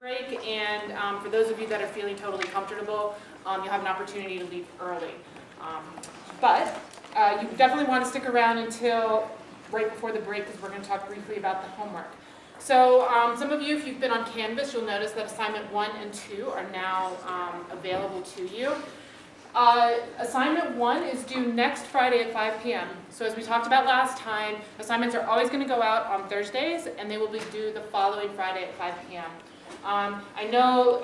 break, and for those of you that are feeling totally comfortable, you'll have an opportunity to leave early. But you definitely want to stick around until right before the break, because we're going to talk briefly about the homework. So some of you, if you've been on Canvas, you'll notice that assignment 1 and 2 are now available to you. Assignment 1 is due next Friday at 5 p.m. So as we talked about last time, assignments are always going to go out on Thursdays, and they will be due the following Friday at 5 p.m. I know,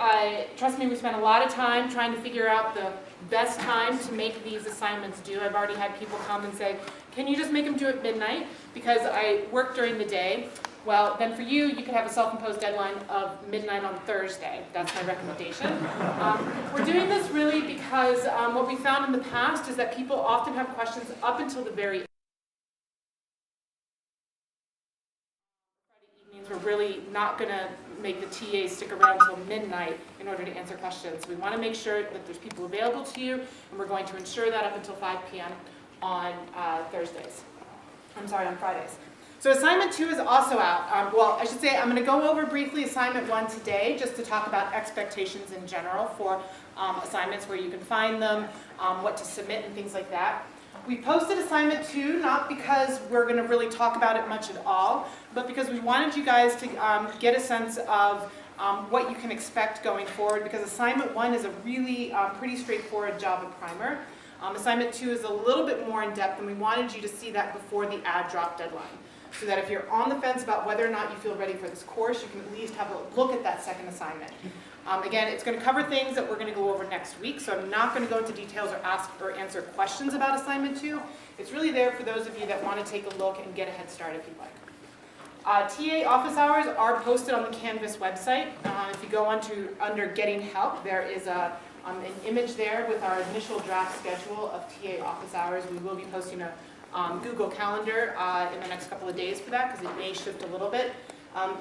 trust me, we spent a lot of time trying to figure out the best time to make these assignments due. I've already had people come and say, can you just make them due at midnight? Because I work during the day. Well, then for you, you could have a self-imposed deadline of midnight on Thursday. That's my recommendation. We're doing this really because what we found in the past is that people often have questions up until the very end. Friday evenings, we're really not going to make the TAs stick around until midnight in order to answer questions. We want to make sure that there's people available to you, and we're going to ensure that up until 5 p.m. on Thursdays. I'm sorry, on Fridays. So assignment 2 is also out. Well, I should say I'm going to go over briefly assignment 1 today, just to talk about expectations in general for assignments, where you can find them, what to submit, and things like that. We posted assignment 2 not because we're going to really talk about it much at all, but because we wanted you guys to get a sense of what you can expect going forward, because assignment 1 is a really pretty straightforward Java primer. Assignment 2 is a little bit more in depth, and we wanted you to see that before the add drop deadline, so that if you're on the fence about whether or not you feel ready for this course, you can at least have a look at that second assignment. Again, it's going to cover things that we're going to go over next week, so I'm not going to go into details or ask or answer questions about assignment 2. It's really there for those of you that want to take a look and get a head start if you'd like. TA office hours are posted on the Canvas website. If you go under Getting Help, there is an image there with our initial draft schedule of TA office hours. We will be posting a Google Calendar in the next couple of days for that, because it may shift a little bit.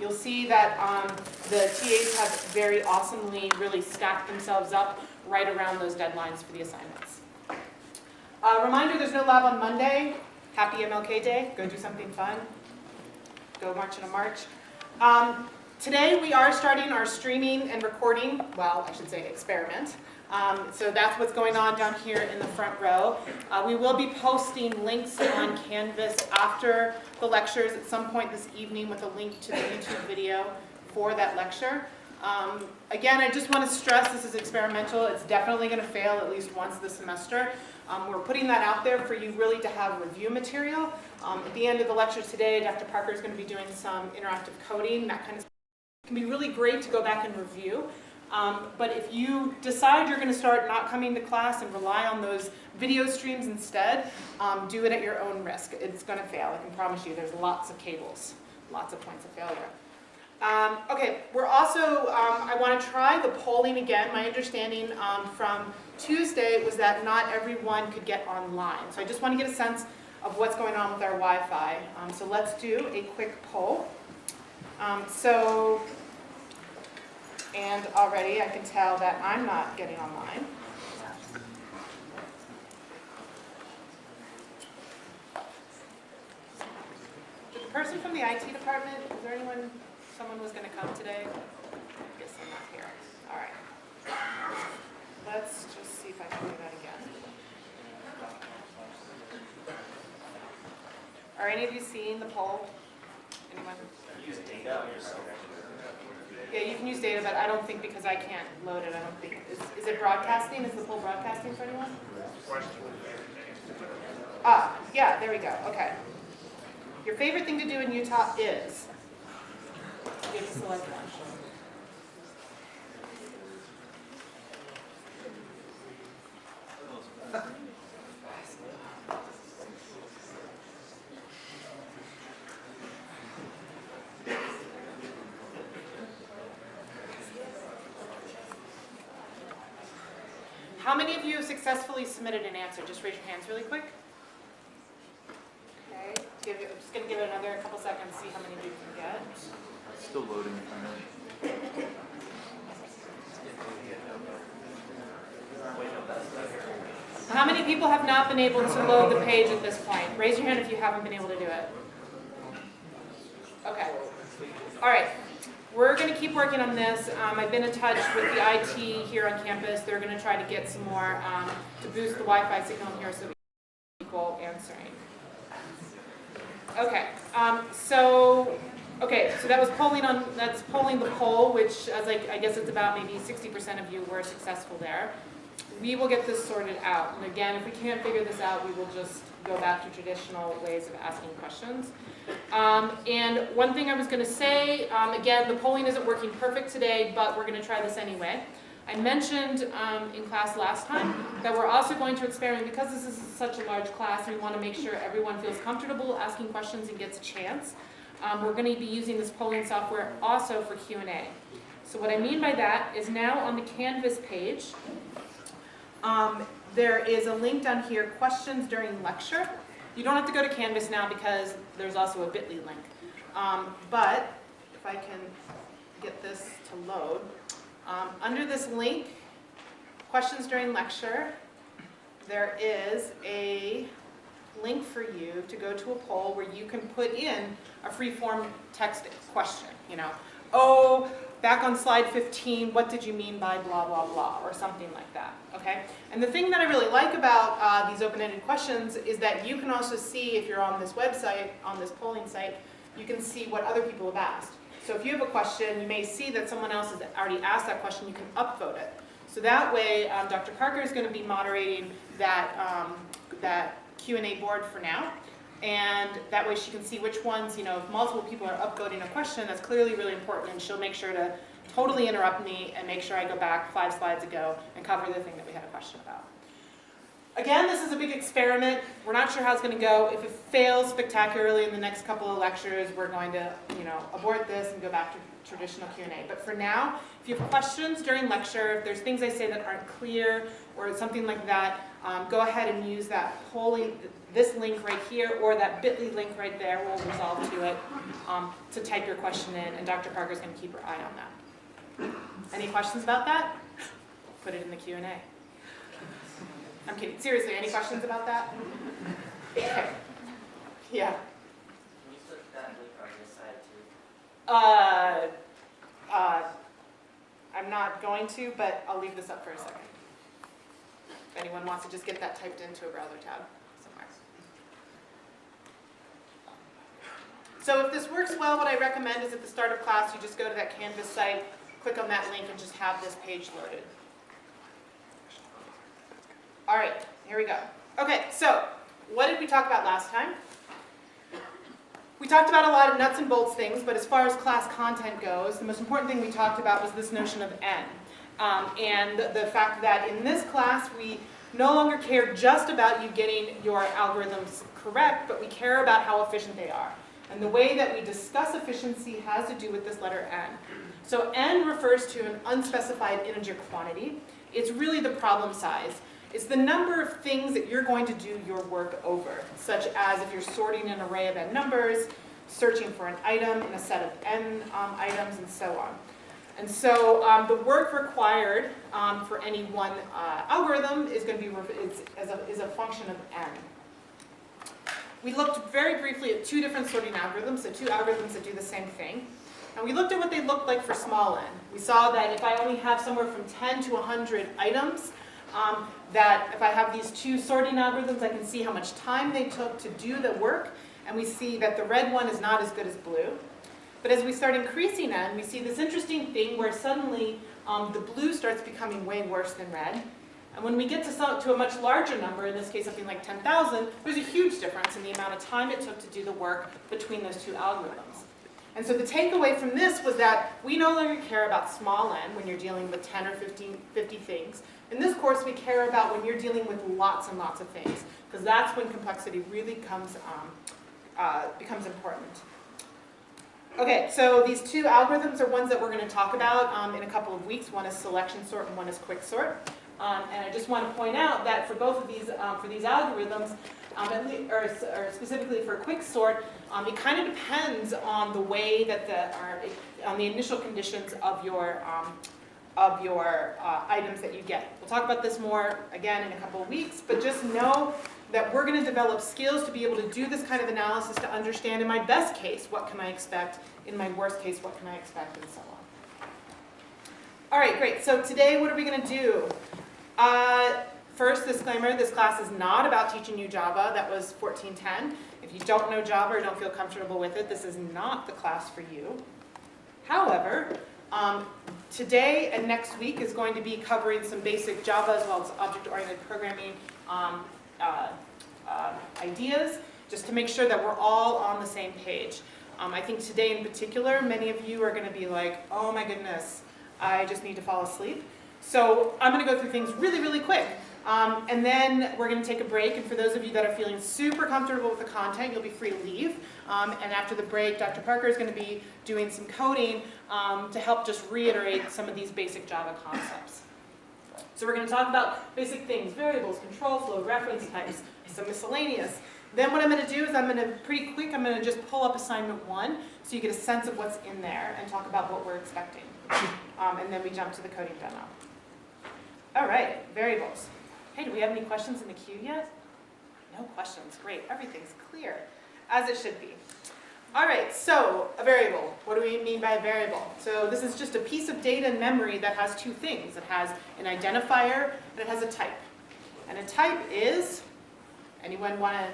You'll see that the TAs have very awesomely really stacked themselves up right around those deadlines for the assignments. Reminder, there's no lab on Monday. Happy MLK Day. Go do something fun. Go march in a march. Today we are starting our streaming and recording, well, I should say experiment. So that's what's going on down here in the front row. We will be posting links on Canvas after the lectures at some point this evening with a link to the YouTube video for that lecture. Again, I just want to stress this is experimental. It's definitely going to fail at least once this semester. We're putting that out there for you really to have review material. At the end of the lecture today, Dr. Parker is going to be doing some interactive coding. That kind of stuff. It can be really great to go back and review. But if you decide you're going to start not coming to class and rely on those video streams instead, do it at your own risk. It's going to fail, I can promise you. There's lots of cables, lots of points of failure. Okay, we're also, I want to try the polling again. My understanding from Tuesday was that not everyone could get online. So I just want to get a sense of what's going on with our Wi-Fi. So let's do a quick poll. And already I can tell that I'm not getting online. The person from the IT department, is there someone was going to come today? I guess I'm not here. All right. Let's just see if I can do that again. Are any of you seeing the poll? Anyone? Use data on yourself. Yeah, you can use data, but I don't think, because I can't load it, I don't think. Is it broadcasting? Is the poll broadcasting for anyone? Ah, yeah, there we go. Okay. Your favorite thing to do in Utah is? You have to select one. How many of you have successfully submitted an answer? Just raise your hands really quick. Okay, I'm just going to give it another couple seconds, see how many of you can get. Still loading. How many people have not been able to load the page at this point? Raise your hand if you haven't been able to do it. Okay. All right. we're going to keep working on this. I've been in touch with the IT here on campus. They're going to try to get some more to boost the Wi-Fi signal here so we have people answering. Okay, so that was that's polling the poll, which as I guess it's about maybe 60% of you were successful there. We will get this sorted out. And again, if we can't figure this out, we will just go back to traditional ways of asking questions. And one thing I was going to say, again, the polling isn't working perfect today, but we're going to try this anyway. I mentioned in class last time that we're also going to experiment, because this is such a large class, we want to make sure everyone feels comfortable asking questions and gets a chance. We're going to be using this polling software also for Q&A. So what I mean by that is now on the Canvas page, there is a link down here, questions during lecture. You don't have to go to Canvas now because there's also a bit.ly link. But if I can get this to load, under this link, questions during lecture, there is a link for you to go to a poll where you can put in a free-form text question. You know, oh, back on slide 15, what did you mean by blah, blah, blah, or something like that, okay? And the thing that I really like about these open-ended questions is that you can also see, if you're on this website, on this polling site, you can see what other people have asked. So if you have a question, you may see that someone else has already asked that question, you can upvote it. So that way, Dr. Parker is going to be moderating that Q&A board for now. And that way she can see which ones, you know, if multiple people are upvoting a question, that's clearly really important, and she'll make sure to totally interrupt me and make sure I go back 5 slides ago and cover the thing that we had a question about. Again, this is a big experiment. We're not sure how it's going to go. If it fails spectacularly in the next couple of lectures, we're going to, you know, abort this and go back to traditional Q&A. But for now, if you have questions during lecture, if there's things I say that aren't clear or something like that, go ahead and use that polling, this link right here, or that bit.ly link right there. We'll resolve to it to type your question in, and Dr. Parker's going to keep her eye on that. Any questions about that? Put it in the Q&A. I'm kidding. Seriously, any questions about that? Okay. Yeah. Can you put that link on this side too? I'm not going to, but I'll leave this up for a second. If anyone wants to just get that typed into a browser tab somewhere. So if this works well, what I recommend is at the start of class, you just go to that Canvas site, click on that link, and just have this page loaded. All right, here we go. Okay, so what did we talk about last time? We talked about a lot of nuts and bolts things, but as far as class content goes, the most important thing we talked about was this notion of N. And the fact that in this class, we no longer care just about you getting your algorithms correct, but we care about how efficient they are. And the way that we discuss efficiency has to do with this letter N. So N refers to an unspecified integer quantity. It's really the problem size. It's the number of things that you're going to do your work over, such as if you're sorting an array of n numbers, searching for an item in a set of n items, and so on. And so the work required for any one algorithm is going to be is a function of n. We looked very briefly at 2 different sorting algorithms, so 2 algorithms that do the same thing. And we looked at what they looked like for small n. We saw that if I only have somewhere from 10 to 100 items, that if I have these 2 sorting algorithms, I can see how much time they took to do the work, and we see that the red one is not as good as blue. But as we start increasing n, we see this interesting thing where suddenly the blue starts becoming way worse than red. And when we get to a much larger number, in this case something like 10,000, there's a huge difference in the amount of time it took to do the work between those 2 algorithms. And so the takeaway from this was that we no longer care about small n when you're dealing with 10 or 50 things. In this course, we care about when you're dealing with lots and lots of things, because that's when complexity really becomes important. Okay, so these 2 algorithms are ones that we're going to talk about in a couple of weeks. One is selection sort and one is quick sort. And I just want to point out that for both of these, for these algorithms, or specifically for quick sort, it kind of depends on the way that on the initial conditions of your items that you get. We'll talk about this more again in a couple of weeks, but just know that we're going to develop skills to be able to do this kind of analysis to understand in my best case, what can I expect? In my worst case, what can I expect? And so on. All right, great. So today, what are we going to do? First disclaimer, this class is not about teaching you Java. That was 1410. If you don't know Java or don't feel comfortable with it, this is not the class for you. However, today and next week is going to be covering some basic Java as well as object-oriented programming ideas, just to make sure that we're all on the same page. I think today in particular, many of you are going to be like, oh my goodness, I just need to fall asleep. So I'm going to go through things really, really quick. And then we're going to take a break, and for those of you that are feeling super comfortable with the content, you'll be free to leave. And after the break, Dr. Parker is going to be doing some coding to help just reiterate some of these basic Java concepts. So we're going to talk about basic things, variables, control flow, reference types, some miscellaneous. Then what I'm going to do is I'm going to just pull up assignment 1 so you get a sense of what's in there and talk about what we're expecting. And then we jump to the coding demo. All right, variables. Hey, do we have any questions in the queue yet? No questions. Great. Everything's clear, as it should be. All right, so a variable. What do we mean by a variable? So this is just a piece of data in memory that has two things. It has an identifier and it has a type. And a type is, anyone want to,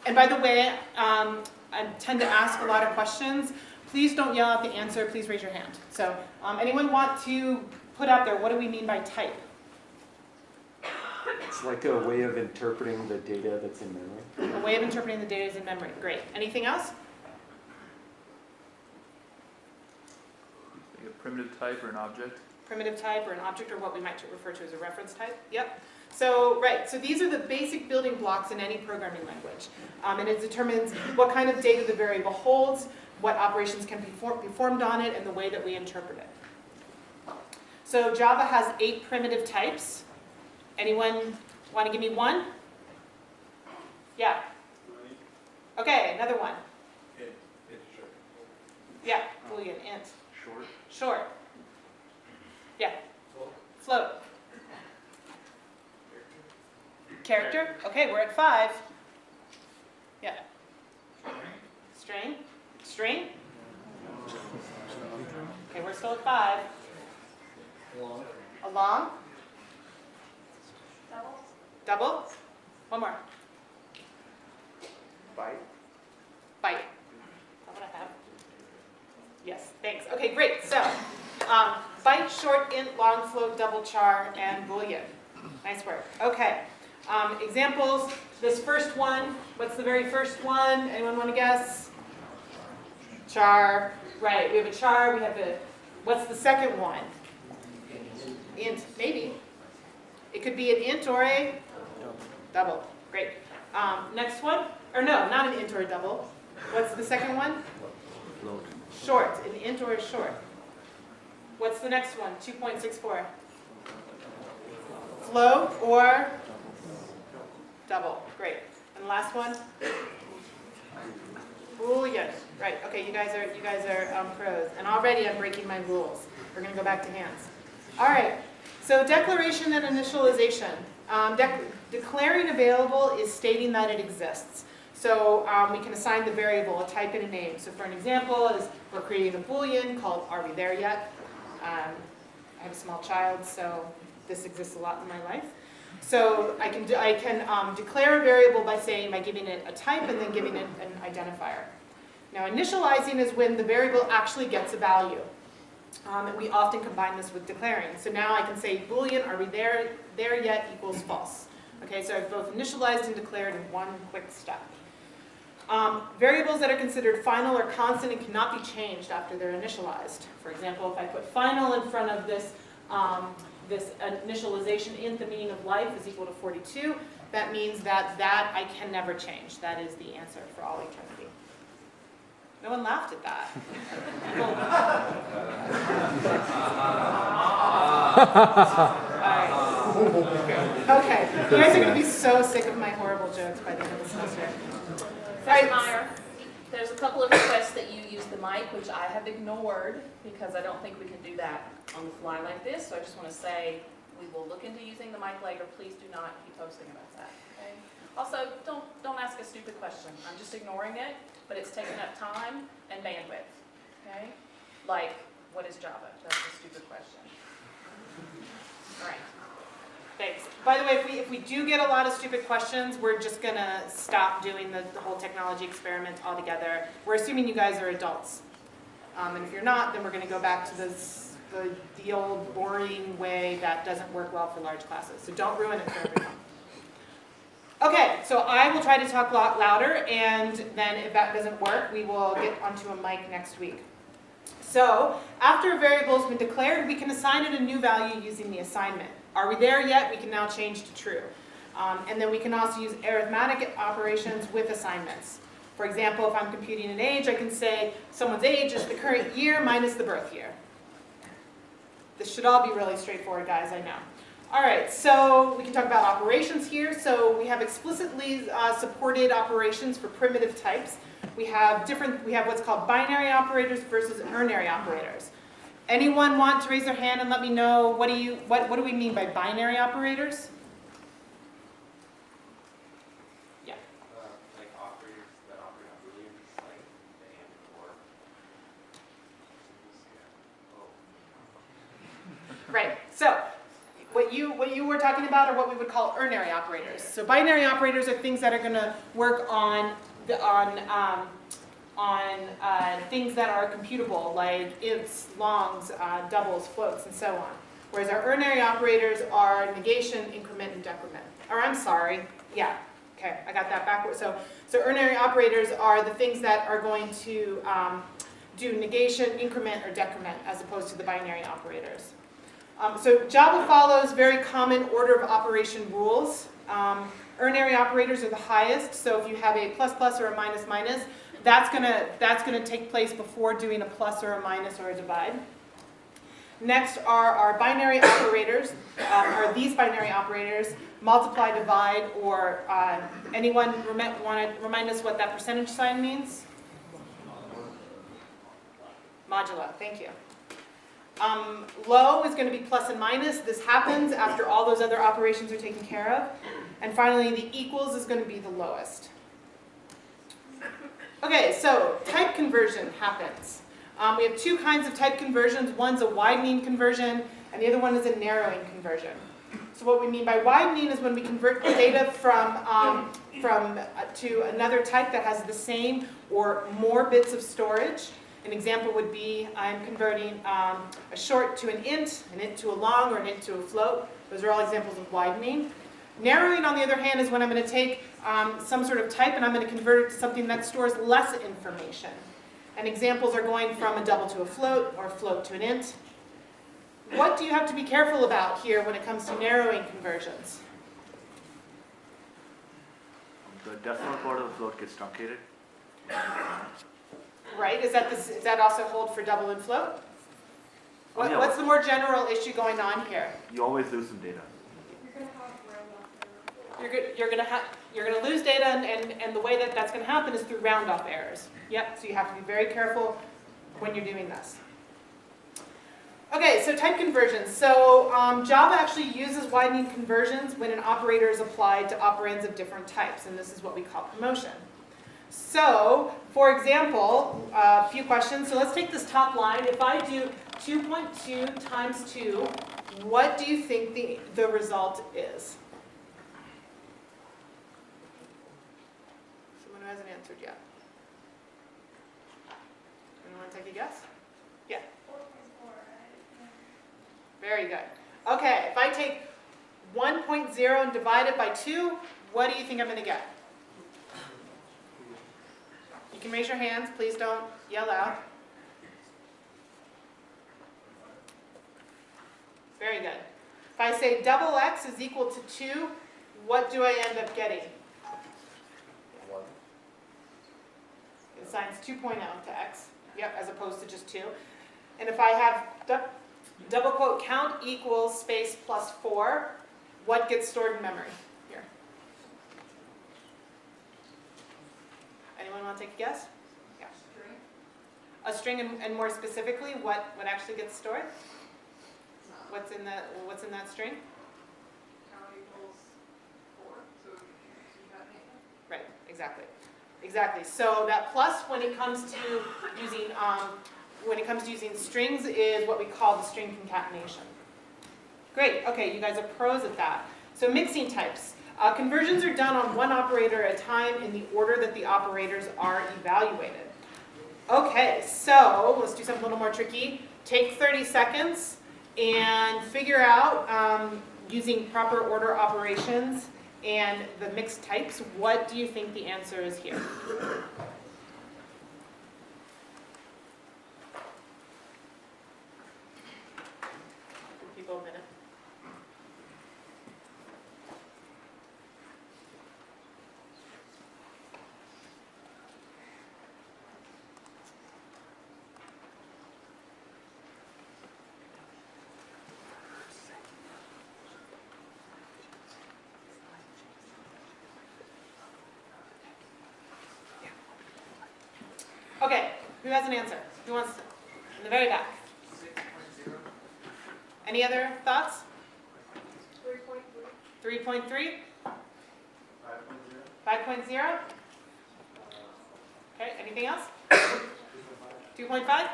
and by the way, I tend to ask a lot of questions. Please don't yell out the answer. Please raise your hand. So anyone want to put out there, what do we mean by type? It's like a way of interpreting the data that's in memory. A way of interpreting the data is in memory. Great. Anything else? Like a primitive type or an object? Primitive type or an object, or what we might refer to as a reference type. Yep. So, right. So these are the basic building blocks in any programming language. And it determines what kind of data the variable holds, what operations can be performed on it, and the way that we interpret it. So Java has 8 primitive types. Anyone want to give me one? Yeah. Okay, another one. Yeah, Boolean, int. Short? Short. Yeah. Float. Character? Okay, we're at 5. Yeah. String? String? Okay, we're still at 5. A long? Double? One more. Byte? Byte. Is that what I have? Yes, thanks. Okay, great. So, byte, short, int, long, float, double, char, and Boolean. Nice work. Okay. Examples. This first one, what's the very first one? Anyone want to guess? Char. Right, we have a char. We have a, what's the second one? Int, maybe. It could be an int or a double. Great. Next one. Or no, not an int or a double. What's the second one? Float. Short. An int or a short. What's the next one? 2.64. Float or double. Great. And the last one? Boolean. Right. Okay, you guys are pros. And already I'm breaking my rules. We're going to go back to hands. All right. So declaration and initialization. Declaring available is stating that it exists. So we can assign the variable a type and a name. So for an example, is we're creating a Boolean called "Are we there yet?" I have a small child, so this exists a lot in my life. So I can declare a variable by giving it a type and then giving it an identifier. Now initializing is when the variable actually gets a value. And we often combine this with declaring. So now I can say Boolean, "Are we there yet?" equals false. Okay, so I've both initialized and declared in one quick step. Variables that are considered final are constant and cannot be changed after they're initialized. For example, if I put final in front of this, this initialization, int, the meaning of life is equal to 42, that means that I can never change. That is the answer for all eternity. No one laughed at that. Okay, you guys are going to be so sick of my horrible jokes by the end of the semester. Professor Meyer, there's a couple of requests that you use the mic, which I have ignored because I don't think we can do that on the fly like this. So I just want to say we will look into using the mic later. Please do not keep posting about that. Okay? Also, don't ask a stupid question. I'm just ignoring it, but it's taking up time and bandwidth, okay? Like, what is Java? That's a stupid question. All right. Thanks. By the way, if we do get a lot of stupid questions, we're just going to stop doing the whole technology experiment altogether. We're assuming you guys are adults. And if you're not, then we're going to go back to the old boring way that doesn't work well for large classes. So don't ruin it for everyone. Okay, so I will try to talk a lot louder, and then if that doesn't work, we will get onto a mic next week. So after a variable has been declared, we can assign it a new value using the assignment. Are we there yet? We can now change to true. And then we can also use arithmetic operations with assignments. For example, if I'm computing an age, I can say someone's age is the current year minus the birth year. This should all be really straightforward, guys, I know. All right, so we can talk about operations here. So we have explicitly supported operations for primitive types. We have what's called binary operators versus ternary operators. Anyone want to raise their hand and let me know what do we mean by binary operators? Yeah. Like operators that operate on booleans, like the and or. Right. So what you were talking about are what we would call ternary operators. So binary operators are things that are going to work on things that are computable, like ifs, longs, doubles, floats, and so on. Whereas our ternary operators are negation, increment, and decrement. Or I'm sorry, yeah, okay, I got that backwards. So ternary operators are the things that are going to do negation, increment, or decrement, as opposed to the binary operators. So Java follows very common order of operation rules. Ternary operators are the highest, so if you have a plus plus or a minus minus, that's gonna take place before doing a plus or a minus or a divide. Next are our binary operators, are these binary operators, multiply, divide, or anyone want to remind us what that percentage sign means? Modulo, thank you. Low is going to be plus and minus. This happens after all those other operations are taken care of. And finally, the equals is going to be the lowest. Okay, so type conversion happens. We have two kinds of type conversions. One's a widening conversion, and the other one is a narrowing conversion. So what we mean by widening is when we convert the data to another type that has the same or more bits of storage. An example would be I'm converting a short to an int to a long, or an int to a float. Those are all examples of widening. Narrowing, on the other hand, is when I'm going to take some sort of type and I'm going to convert it to something that stores less information. And examples are going from a double to a float, or a float to an int. What do you have to be careful about here when it comes to narrowing conversions? The decimal part of the float gets truncated. Right, does that also hold for double and float? Yeah. What's the more general issue going on here? You always lose some data. You're gonna lose data, and the way that's gonna happen is through round-off errors. Yep, so you have to be very careful when you're doing this. Okay, so type conversions. So Java actually uses widening conversions when an operator is applied to operands of different types, and this is what we call promotion. So, for example, a few questions. So let's take this top line. If I do 2.2 times 2, what do you think the result is? Someone who hasn't answered yet. Anyone want to take a guess? Yeah. 4.4, right? Very good. Okay, if I take 1.0 and divide it by 2, what do you think I'm going to get? You can raise your hands. Please don't yell out. Very good. If I say double x is equal to 2, what do I end up getting? It assigns 2.0 to x, yep, as opposed to just 2. And if I have double quote count equals space plus 4, what gets stored in memory? Here. Anyone want to take a guess? Yeah. A string, and more specifically, what actually gets stored? What's in that string? Count equals 4, so you got exactly. Exactly. So that plus when it comes to using strings is what we call the string concatenation. Great. Okay, you guys are pros at that. So mixing types. Conversions are done on one operator at a time in the order that the operators are evaluated. Okay, so let's do something a little more tricky. Take 30 seconds and figure out, using proper order operations and the mixed types, what do you think the answer is here? Give people a minute. Okay, who has an answer? Who wants to? In the very back. 6.0. Any other thoughts? 3.3. 3.3? 5.0. 5.0? Okay, anything else? 2.5?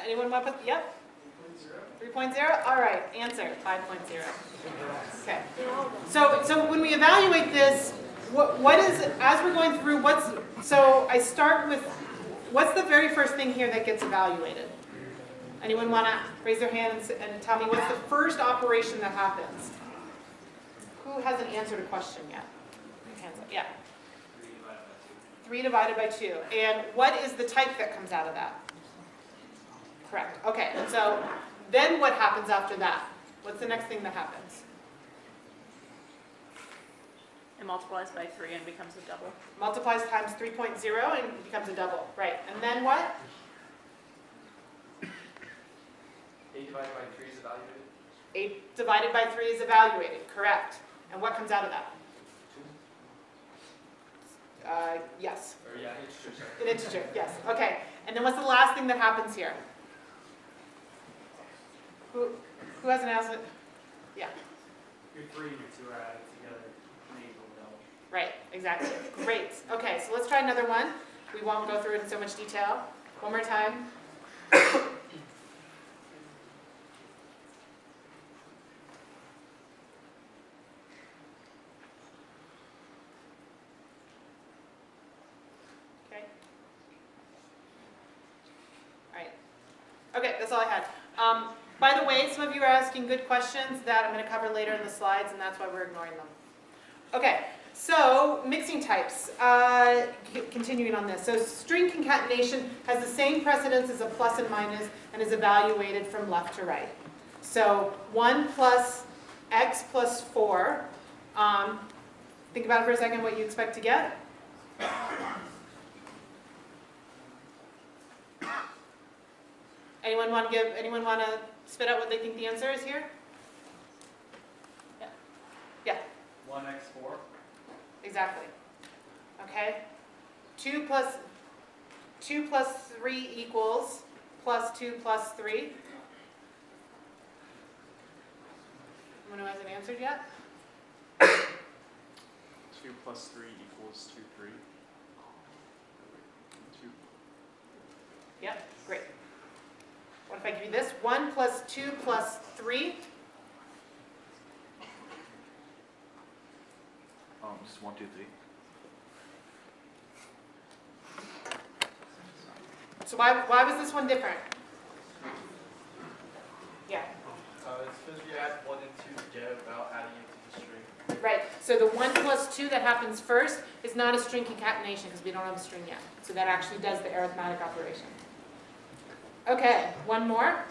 Anyone want to put, yep? 3.0? All right, answer, 5.0. Okay. So when we evaluate this, what is, as we're going through, so I start with, what's the very first thing here that gets evaluated? Anyone want to raise their hand and tell me what's the first operation that happens? Who hasn't answered a question yet? Hands up, yeah. 3 divided by 2. And what is the type that comes out of that? Correct. Okay, and so then what happens after that? What's the next thing that happens? It multiplies by 3 and becomes a double. Multiplies times 3.0 and becomes a double. Right. And then what? 8 divided by 3 is evaluated. 8 divided by 3 is evaluated. Correct. And what comes out of that? 2. Yes. Or yeah, integer, sorry. An integer, yes. Okay. And then what's the last thing that happens here? Who has an answer? Yeah. Your 3 and your 2 are added together. 3 equal double. Right, exactly. Great. Okay, so let's try another one. We won't go through it in so much detail. One more time. Okay. All right. Okay, that's all I had. By the way, some of you are asking good questions that I'm going to cover later in the slides, and that's why we're ignoring them. Okay, so mixing types. Continuing on this. So string concatenation has the same precedence as a plus and minus and is evaluated from left to right. So 1 plus x plus 4. Think about it for a second what you expect to get. Anyone want to spit out what they think the answer is here? Yeah. Yeah. 1x4. Exactly. Okay. 2 plus 3 equals plus 2 plus 3. Anyone who hasn't answered yet? 2 plus 3 equals 2, 3. 2. Yep. Great. What if I give you this? 1 plus 2 plus 3. Just 1, 2, 3. So why was this one different? Yeah. It's because we add 1 and 2 together without adding it to the string. Right. So the 1 plus 2 that happens first is not a string concatenation because we don't have a string yet. So that actually does the arithmetic operation. Okay, one more.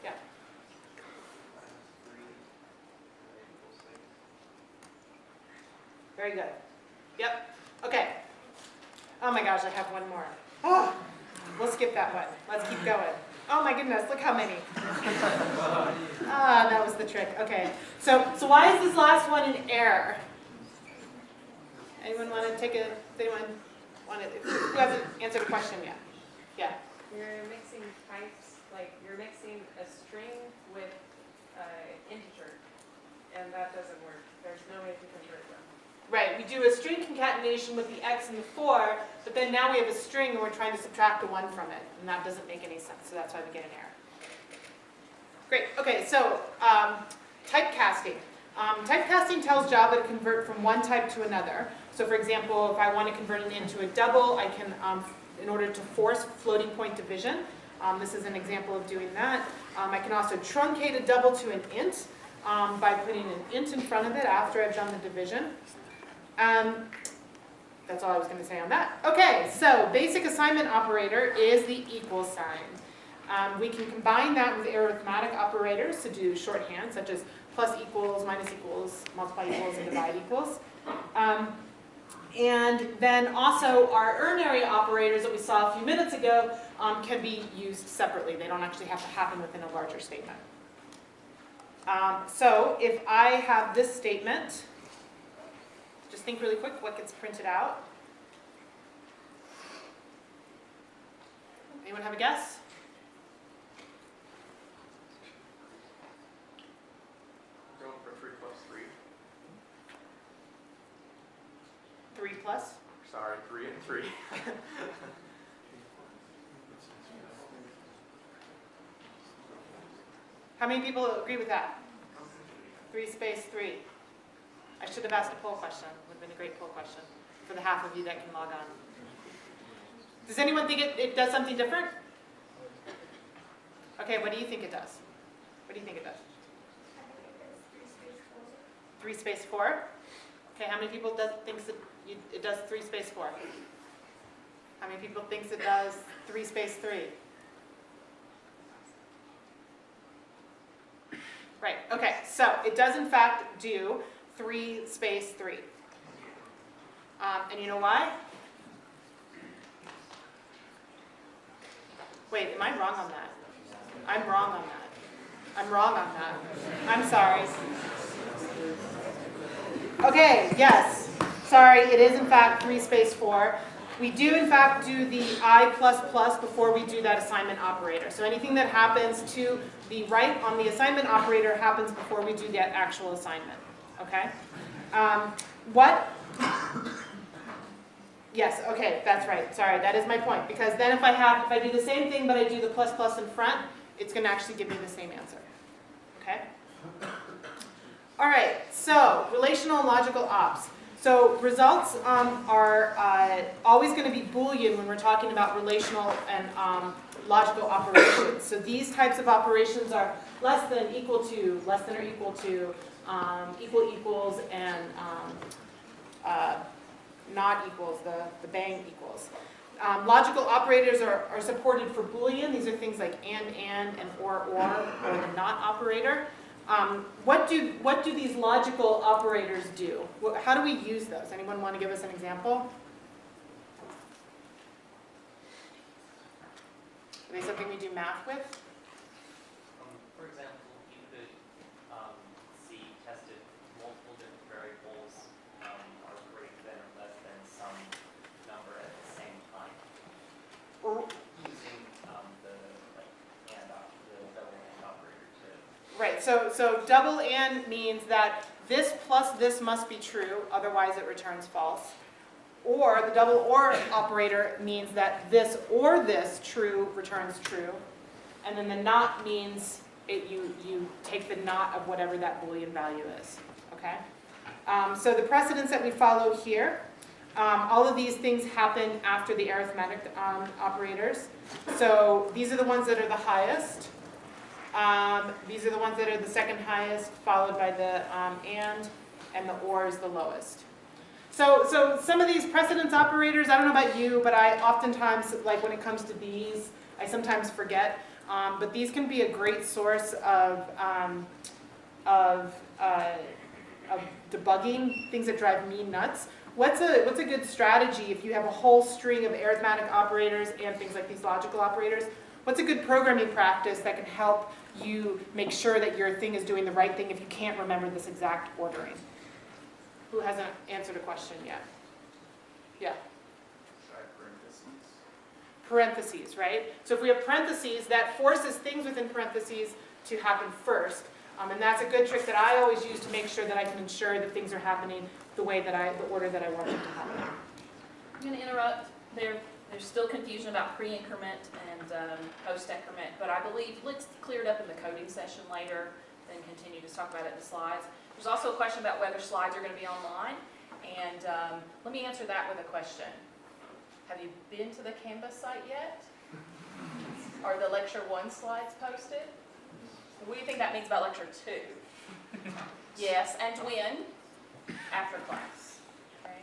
Yeah. 3 equals 6. Very good. Yep. Okay. Oh my gosh, I have one more. Oh, we'll skip that one. Let's keep going. Oh my goodness, look how many. Ah, that was the trick. Okay. So why is this last one an error? Anyone want to take a? Anyone want to? Who hasn't answered a question yet? Yeah. You're mixing types, like you're mixing a string with integer, and that doesn't work. There's no way to convert them. Right, we do a string concatenation with the x and the 4, but then now we have a string and we're trying to subtract a 1 from it, and that doesn't make any sense, so that's why we get an error. Great, okay, so typecasting. Typecasting tells Java to convert from one type to another. So for example, if I want to convert it into a double, I can, in order to force floating point division, this is an example of doing that. I can also truncate a double to an int by putting an int in front of it after I've done the division. That's all I was going to say on that. Okay, so basic assignment operator is the equal sign. We can combine that with arithmetic operators to do shorthand, such as plus equals, minus equals, multiply equals, and divide equals. And then also our ternary operators that we saw a few minutes ago can be used separately. They don't actually have to happen within a larger statement. So if I have this statement, just think really quick what gets printed out. Anyone have a guess? Going for 3 plus 3. 3 plus? Sorry, 3 and 3. How many people agree with that? 3 space 3. I should have asked a poll question. It would have been a great poll question for the half of you that can log on. Does anyone think it does something different? Okay, what do you think it does? What do you think it does? 3 space 4? Okay, how many people thinks it does 3 space 4? How many people thinks it does 3 space 3? Right, okay, so it does in fact do 3 space 3. And you know why? Wait, am I wrong on that? I'm wrong on that. I'm wrong on that. I'm sorry. Okay, yes. Sorry, it is in fact 3 space 4. We do in fact do the I++ before we do that assignment operator. So anything that happens to the right on the assignment operator happens before we do that actual assignment. Okay? What? Yes, okay, that's right. Sorry, that is my point. Because then if I do the same thing but I do the plus in front, it's going to actually give me the same answer. Okay? All right, so relational and logical ops. So results are always going to be Boolean when we're talking about relational and logical operations. So these types of operations are less than, equal to, less than or equal to, equal equals, and not equals, the bang equals. Logical operators are supported for Boolean. These are things like and or the not operator. What do these logical operators do? How do we use those? Anyone want to give us an example? Are they something we do math with? For example, you could see tested multiple different variables are greater than or less than some number at the same time. Using the double and operator to. Right, so double and means that this plus this must be true, otherwise it returns false. Or the double or operator means that this or this true returns true. And then the not means you take the not of whatever that Boolean value is. Okay? So the precedence that we follow here, all of these things happen after the arithmetic operators. So these are the ones that are the highest. These are the ones that are the second highest, followed by the and the or is the lowest. So some of these precedence operators, I don't know about you, but I oftentimes, like when it comes to these, I sometimes forget. But these can be a great source of debugging, things that drive me nuts. What's a good strategy if you have a whole string of arithmetic operators and things like these logical operators? What's a good programming practice that can help you make sure that your thing is doing the right thing if you can't remember this exact ordering? Who hasn't answered a question yet? Yeah. Try parentheses. Parentheses, right? So if we have parentheses, that forces things within parentheses to happen first. And that's a good trick that I always use to make sure that I can ensure that things are happening the order that I want them to happen. I'm going to interrupt. There's still confusion about pre-increment and post-increment, but I believe, let's clear it up in the coding session later, then continue to talk about it in the slides. There's also a question about whether slides are going to be online, and let me answer that with a question. Have you been to the Canvas site yet? Are the lecture 1 slides posted? What do you think that means about lecture 2? Yes, and when? After class. Okay?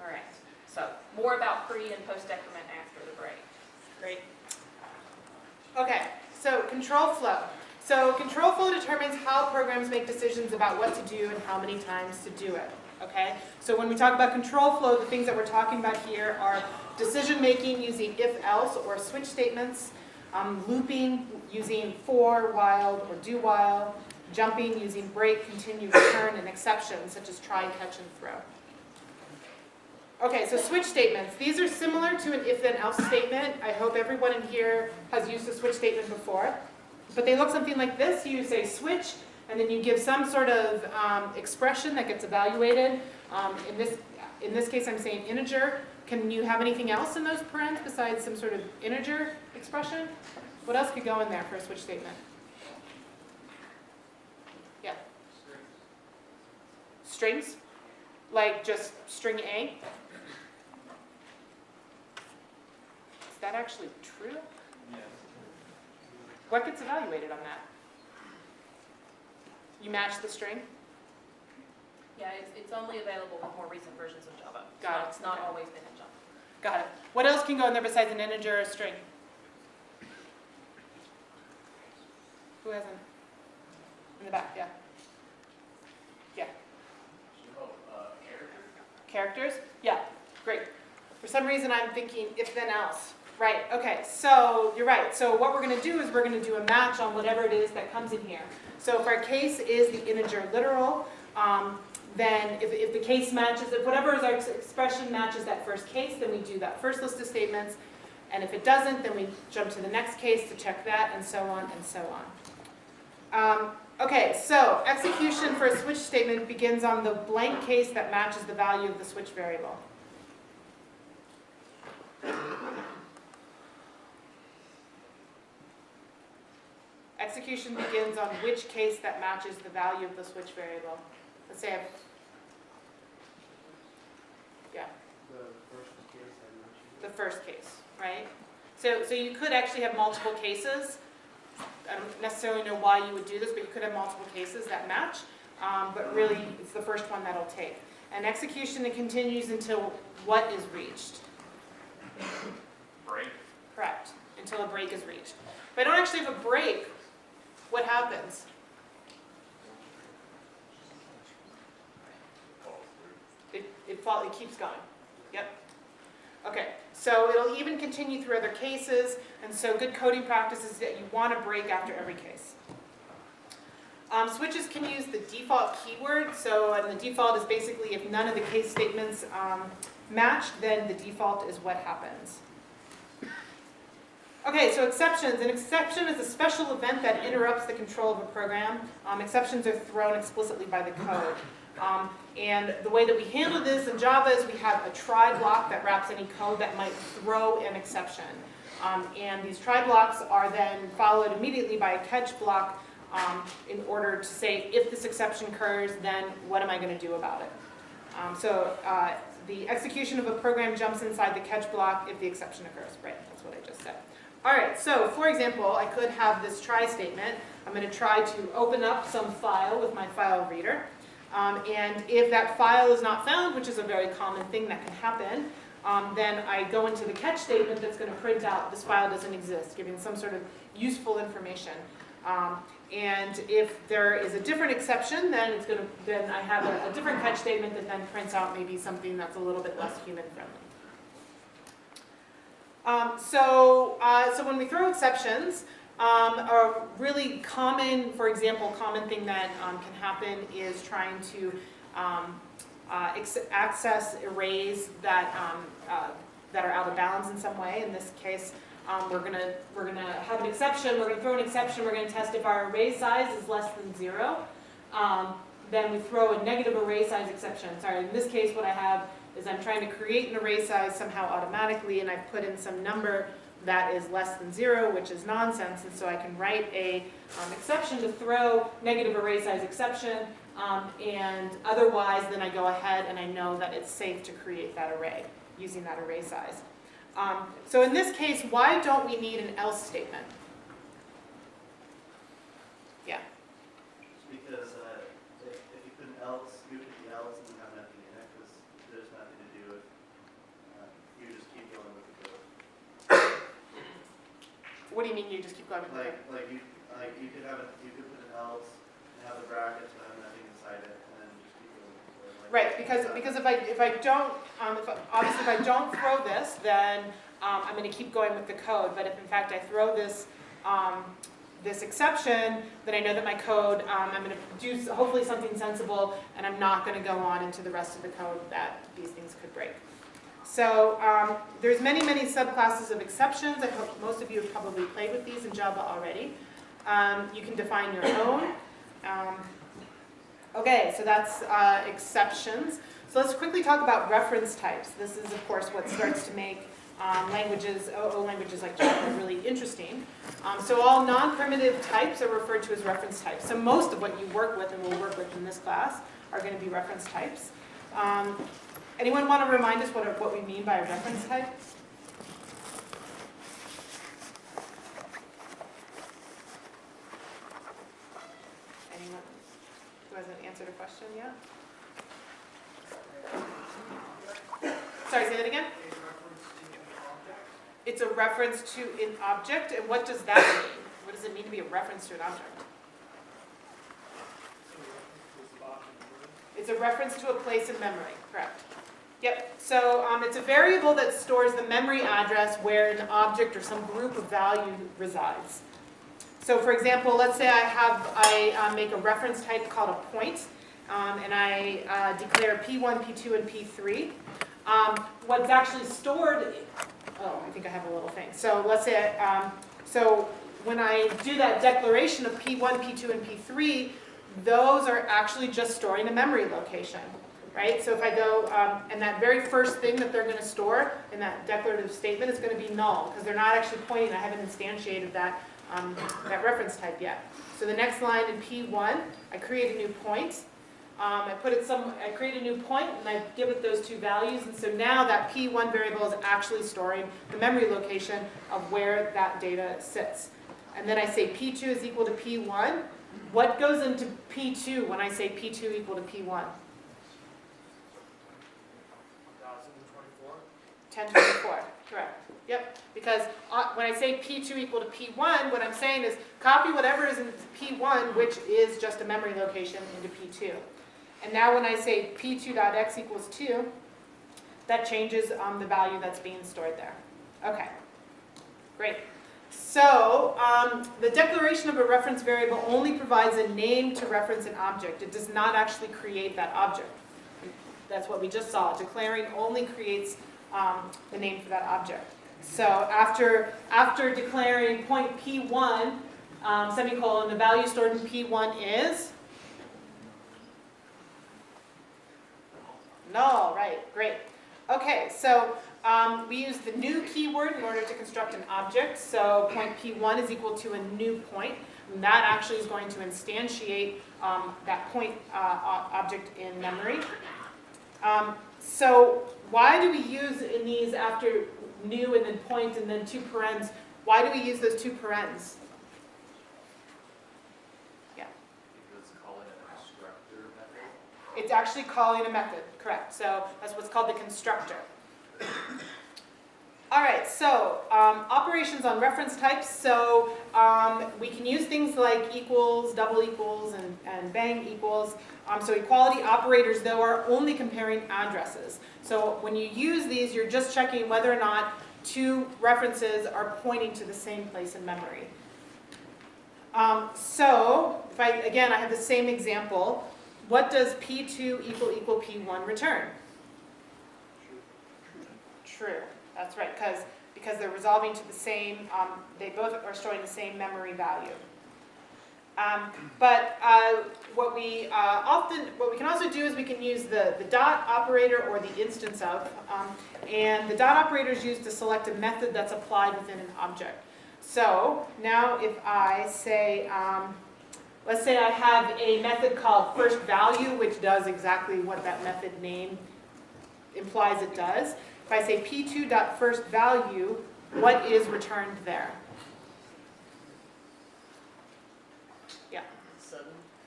All right. So more about pre and post decrement after the break. Great. Okay, so control flow. So control flow determines how programs make decisions about what to do and how many times to do it. Okay, so when we talk about control flow, the things that we're talking about here are decision making using if-else or switch statements, looping using for, while, or do while, jumping using break, continue, return, and exceptions such as try, catch, and throw. Okay, so switch statements. These are similar to an if-then-else statement. I hope everyone in here has used a switch statement before. But they look something like this. You say switch, and then you give some sort of expression that gets evaluated. In this case, I'm saying integer. Can you have anything else in those parens besides some sort of integer expression? What else could go in there for a switch statement? Yeah. Strings? Like just string A? Is that actually true? Yes. What gets evaluated on that? You match the string? Yeah, it's only available in more recent versions of Java. Got it. It's not Okay. always been in Java. Got it. What else can go in there besides an integer or a string? Who hasn't? In the back, yeah. Yeah. Characters? Yeah, great. For some reason I'm thinking if then else. Right, okay, so you're right. So what we're going to do is we're going to do a match on whatever it is that comes in here. So if our case is the integer literal, then if the case matches, if whatever is our expression matches that first case, then we do that first list of statements. And if it doesn't, then we jump to the next case to check that, and so on and so on. Okay, so execution for a switch statement begins on the blank case that matches the value of the switch variable. Execution begins on which case that matches the value of the switch variable. Let's say yeah. The first case, right? So you could actually have multiple cases. I don't necessarily know why you would do this, but you could have multiple cases that match. But really, it's the first one that'll take. And execution continues until what is reached? Break. Correct. Until a break is reached. If I don't actually have a break, what happens? It keeps going. Yep. Okay, so it'll even continue through other cases, and so good coding practice is that you want to break after every case. Switches can use the default keyword, so the default is basically if none of the case statements match, then the default is what happens. Okay, so exceptions. An exception is a special event that interrupts the control of a program. Exceptions are thrown explicitly by the code. And the way that we handle this in Java is we have a try block that wraps any code that might throw an exception. And these try blocks are then followed immediately by a catch block in order to say if this exception occurs, then what am I going to do about it? So the execution of a program jumps inside the catch block if the exception occurs. Right, that's what I just said. All right, so for example, I could have this try statement. I'm going to try to open up some file with my file reader. And if that file is not found, which is a very common thing that can happen, then I go into the catch statement that's going to print out this file doesn't exist, giving some sort of useful information. And if there is a different exception, then I have a different catch statement that then prints out maybe something that's a little bit less human friendly. So when we throw exceptions, a really common, for example, common thing that can happen is trying to access arrays that that are out of bounds in some way. In this case, we're gonna have an exception. We're gonna throw an exception. We're gonna test if our array size is less than 0. Then we throw a negative array size exception. Sorry, in this case, what I have is I'm trying to create an array size somehow automatically, and I've put in some number that is less than 0, which is nonsense, and so I can write a exception to throw negative array size exception, and otherwise then I go ahead and I know that it's safe to create that array using that array size. So in this case, why don't we need an else statement? Yeah. Because if you put an else, you put the else and you have nothing in it, because there's nothing to do with, you just keep going with the code. What do you mean you just keep going with it? You could put an else and have the brackets but have nothing inside it, and then just keep going with the code. Right, because if I don't, obviously if I don't throw this, then I'm going to keep going with the code. But if in fact I throw this this exception, then I know that my code, I'm going to do hopefully something sensible, and I'm not going to go on into the rest of the code that these things could break. So there's many subclasses of exceptions. I hope most of you have probably played with these in Java already. You can define your own. Okay, so that's exceptions. So let's quickly talk about reference types. This is, of course, what starts to make languages like Java really interesting. So all non-primitive types are referred to as reference types. So most of what you work with and will work with in this class are going to be reference types. Anyone want to remind us what we mean by a reference type? Anyone who hasn't answered a question yet? Sorry, say that again? It's a reference to an object, and what does that mean? What does it mean to be a reference to an object? It's a reference to a place in memory, correct. Yep, so it's a variable that stores the memory address where an object or some group of value resides. So for example, let's say I make a reference type called a point, and I declare P1, P2, and P3. What's actually stored, I think I have a little thing. So let's say, so when I do that declaration of P1, P2, and P3, those are actually just storing a memory location, right? So if I go, and that very first thing that they're going to store in that declarative statement is going to be null, because they're not actually pointing, I haven't instantiated that that reference type yet. So the next line in P1, I create a new point. I create a new point and I give it those two values, and so now that P1 variable is actually storing the memory location of where that data sits. And then I say P2 is equal to P1. What goes into P2 when I say P2 equal to P1? 1024, correct. Yep, because when I say P2 equal to P1, what I'm saying is copy whatever is in P1, which is just a memory location, into P2. And now when I say P2.x equals 2, that changes the value that's being stored there. Okay, great. So the declaration of a reference variable only provides a name to reference an object. It does not actually create that object. That's what we just saw. Declaring only creates the name for that object. So after declaring point P1, semicolon, the value stored in P1 is null, right, great. Okay, so we use the new keyword in order to construct an object. So point P1 is equal to a new point. And that actually is going to instantiate that point object in memory. So why do we use in these after new and then point and then two parens? Why do we use those two parens? Yeah. Because calling it a constructor method. It's actually calling a method, correct. So that's what's called the constructor. All right, so operations on reference types. So we can use things like equals, double equals, and bang equals. So equality operators, though, are only comparing addresses. So when you use these, you're just checking whether or not two references are pointing to the same place in memory. So if I have the same example. What does P2 equal P1 return? True. That's right, because they're resolving to the same, they both are storing the same memory value. But what we can also do is we can use the dot operator or the instance of, and the dot operator is used to select a method that's applied within an object. So now if I say, let's say I have a method called first value, which does exactly what that method name implies it does. If I say p2.firstValue, what is returned there? Yeah.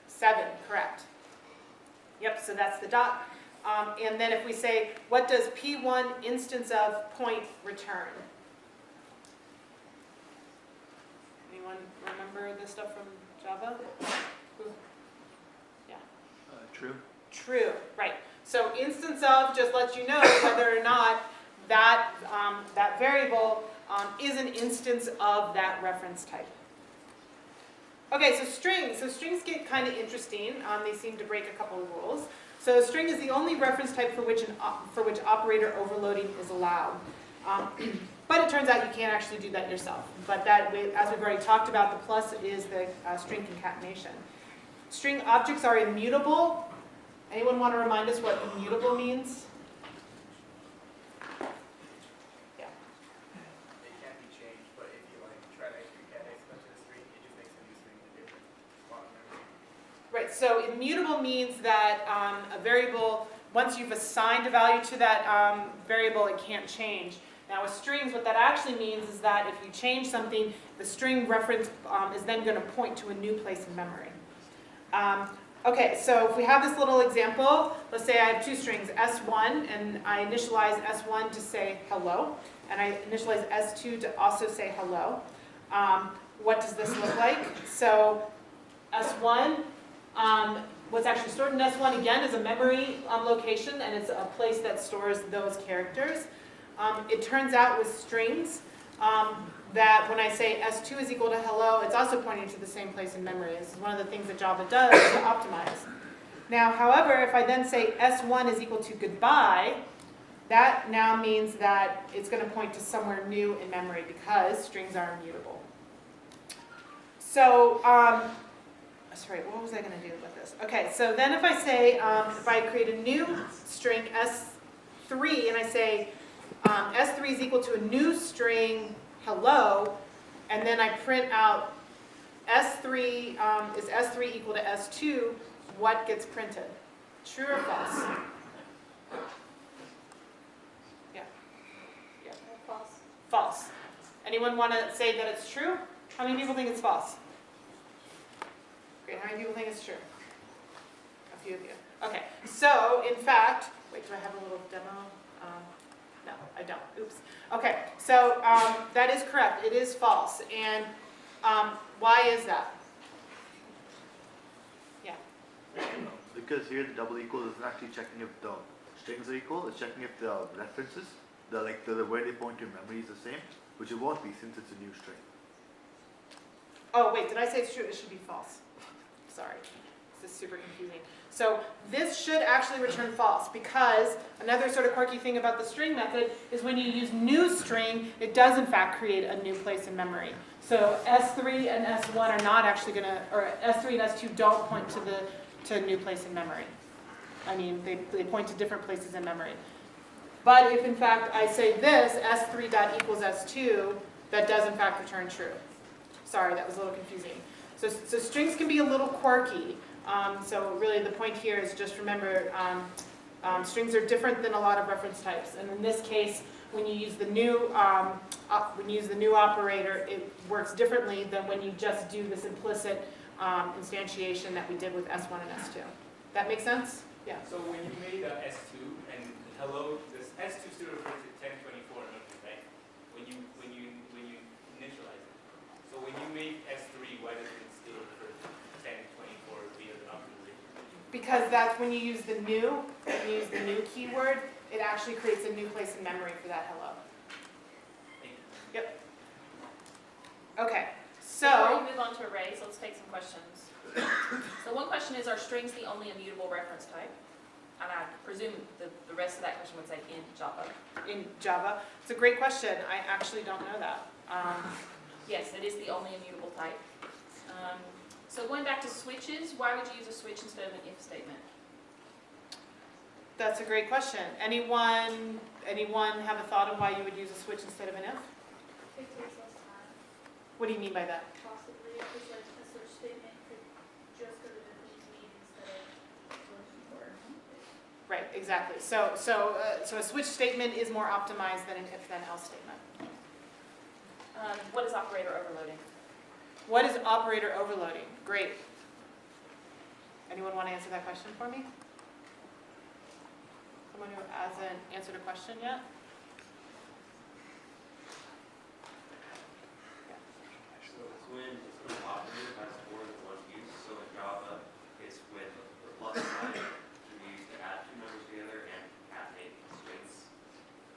7, correct. Yep, so that's the dot. And then if we say, what does p1 instance of point return? Anyone remember this stuff from Java? Yeah. True. True, right. So instance of just lets you know whether or not that, that variable is an instance of that reference type. Okay, so strings. So strings get kind of interesting. They seem to break a couple of rules. So a string is the only reference type for which operator overloading is allowed. But it turns out you can't actually do that yourself. But that, as we've already talked about, the plus is the string concatenation. String objects are immutable. Anyone want to remind us what immutable means? Yeah. It can't be changed, but if you like try to get a bunch of the string, it just makes a new string in a different spot in memory. Right, so immutable means that a variable, once you've assigned a value to that variable, it can't change. Now with strings, what that actually means is that if you change something, the string reference is then going to point to a new place in memory. Okay, so if we have this little example, let's say I have two strings, S1, and I initialize S1 to say hello, and I initialize S2 to also say hello. What does this look like? So S1, what's actually stored in S1 again is a memory location, and it's a place that stores those characters. It turns out with strings that when I say S2 is equal to hello, it's also pointing to the same place in memory. This is one of the things that Java does to optimize. Now, however, if I then say S1 is equal to goodbye, that now means that it's going to point to somewhere new in memory because strings are immutable. So, sorry, what was I going to do with this? Okay, so then if I say, if I create a new string S3 and I say S3 is equal to a new string hello, and then I print out S3, is S3 equal to S2, what gets printed? True or false? Yeah. Yeah. False. False. Anyone want to say that it's true? How many people think it's false? Great. How many people think it's true? A few of you. Okay. So, in fact, wait, do I have a little demo? No, I don't. Oops. Okay, so that is correct. It is false. And why is that? Yeah. Because here the double equal isn't actually checking if the strings are equal, it's checking if the references, the where they point to memory is the same, which it won't be since it's a new string. Oh, wait, did I say it's true? It should be false. Sorry. This is super confusing. So this should actually return false because another sort of quirky thing about the string method is when you use new string, it does in fact create a new place in memory. So S3 and S1 are not actually going to, or S3 and S2 don't point to a new place in memory. I mean, they point to different places in memory. But if in fact I say this, S3 dot equals S2, that does in fact return true. Sorry, that was a little confusing. So strings can be a little quirky. So really the point here is just remember strings are different than a lot of reference types. And in this case, when you use the new operator, it works differently than when you just do this implicit instantiation that we did with S1 and S2. That make sense? Yeah. So when you made S2 and hello, this S2 still refers to 1024 nothing, right? When you initialize it. So when you make S3, why does it still refer to 1024 via the optimization? Because that's when you use the new keyword, it actually creates a new place in memory for that hello. Thank you. Yep. Okay. Before So we move on to arrays, let's take some questions. So one question is, are strings the only immutable reference type? and I presume the rest of that question would say in Java. In Java? It's a great question. I actually don't know that. Yes, it is the only immutable type. So going back to switches, why would you use a switch instead of an if statement? That's a great question. Anyone have a thought on why you would use a switch instead of an if? It takes less time, What do you mean by that? possibly, because like a switch statement could just go to the complete instead of looking for. Right, exactly. So a switch statement is more optimized than an if then else statement. What is operator overloading? What is operator overloading? Great. Anyone want to answer that question for me? Someone who hasn't answered a question yet? So it's when an operator has more than one use. So in Java, it's when the plus sign can be used to add two numbers together and concatenate strings.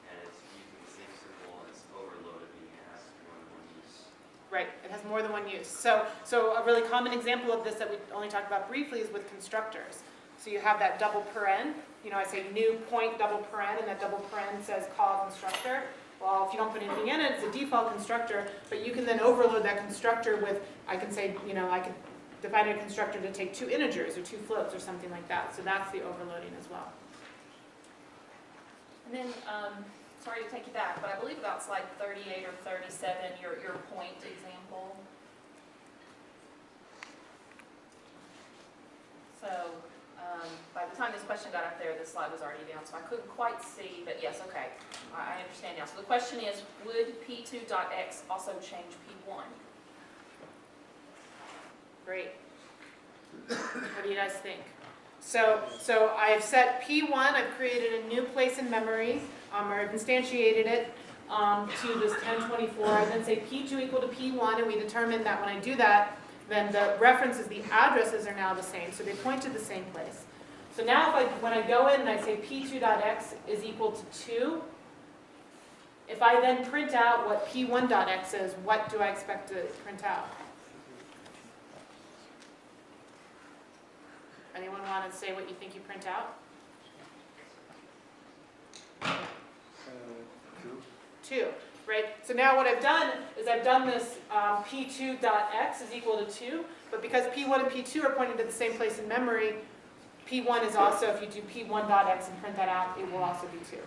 And it's using the same symbol as overloaded, meaning it has more than one use. Right, it has more than one use. So a really common example of this that we only talked about briefly is with constructors. So you have that double paren, I say new point double paren, and that double paren says call constructor. Well, if you don't put anything in it, it's a default constructor, but you can then overload that constructor with, I can say, I could define a constructor to take two integers or two floats or something like that. So that's the overloading as well. And then, sorry to take you back, but I believe about slide 38 or 37, your point example. So, by the time this question got up there, this slide was already down, so I couldn't quite see, but yes, okay, I understand now. So the question is, would p2.x also change p1? Great. What do you guys think? So I've set P1, I've created a new place in memory, or I've instantiated it to this 1024. I then say P2 equal to P1, and we determine that when I do that, then the references, the addresses are now the same, so they point to the same place. So now when I go in and I say P2.x is equal to 2, if I then print out what P1.x is, what do I expect to print out? Anyone want to say what you think you print out? 2, right? So now what I've done is I've done this P2.x is equal to 2, but because P1 and P2 are pointing to the same place in memory, P1 is also, if you do P1.x and print that out, it will also be 2.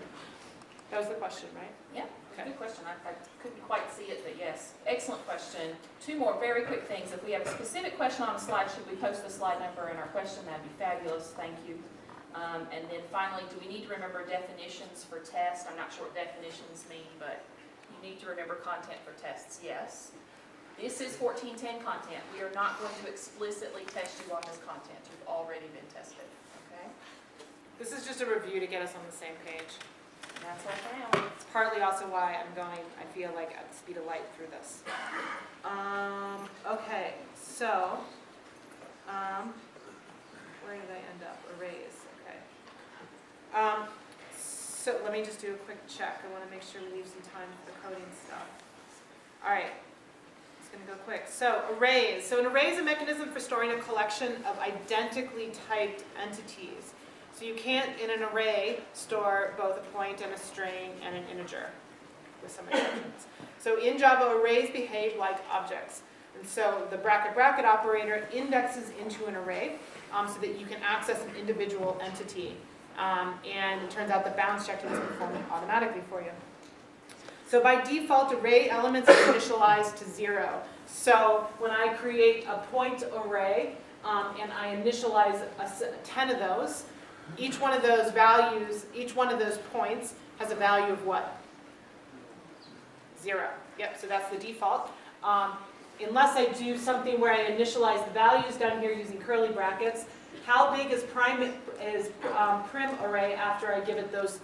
That was the question, right? Yeah, Okay. good question. I couldn't quite see it, but yes. Excellent question. Two more very quick things. If we have a specific question on a slide, should we post the slide number in our question? That'd be fabulous. Thank you. And then finally, do we need to remember definitions for tests? I'm not sure what definitions mean, but you need to remember content for tests, yes. This is 1410 content. We are not going to explicitly test you on this content. You've already been tested, okay? This is just a review to get us on the same page. And that's all for now. It's partly also why I'm going, I feel like, at the speed of light through this. Okay, so, where did I end up? Arrays, okay. So let me just do a quick check. I want to make sure we leave some time for the coding stuff. All right, it's going to go quick. So arrays. So an array is a mechanism for storing a collection of identically typed entities. So you can't, in an array, store both a point and a string and an integer, with some exceptions. So in Java, arrays behave like objects. And so the bracket operator indexes into an array so that you can access an individual entity. And it turns out the bounds check is performing automatically for you. So by default, array elements are initialized to 0. So when I create a point array and I initialize 10 of those, each one of those values, each one of those points has a value of what? 0. Yep, so that's the default. Unless I do something where I initialize the values down here using curly brackets, how big is prim array after I give it those,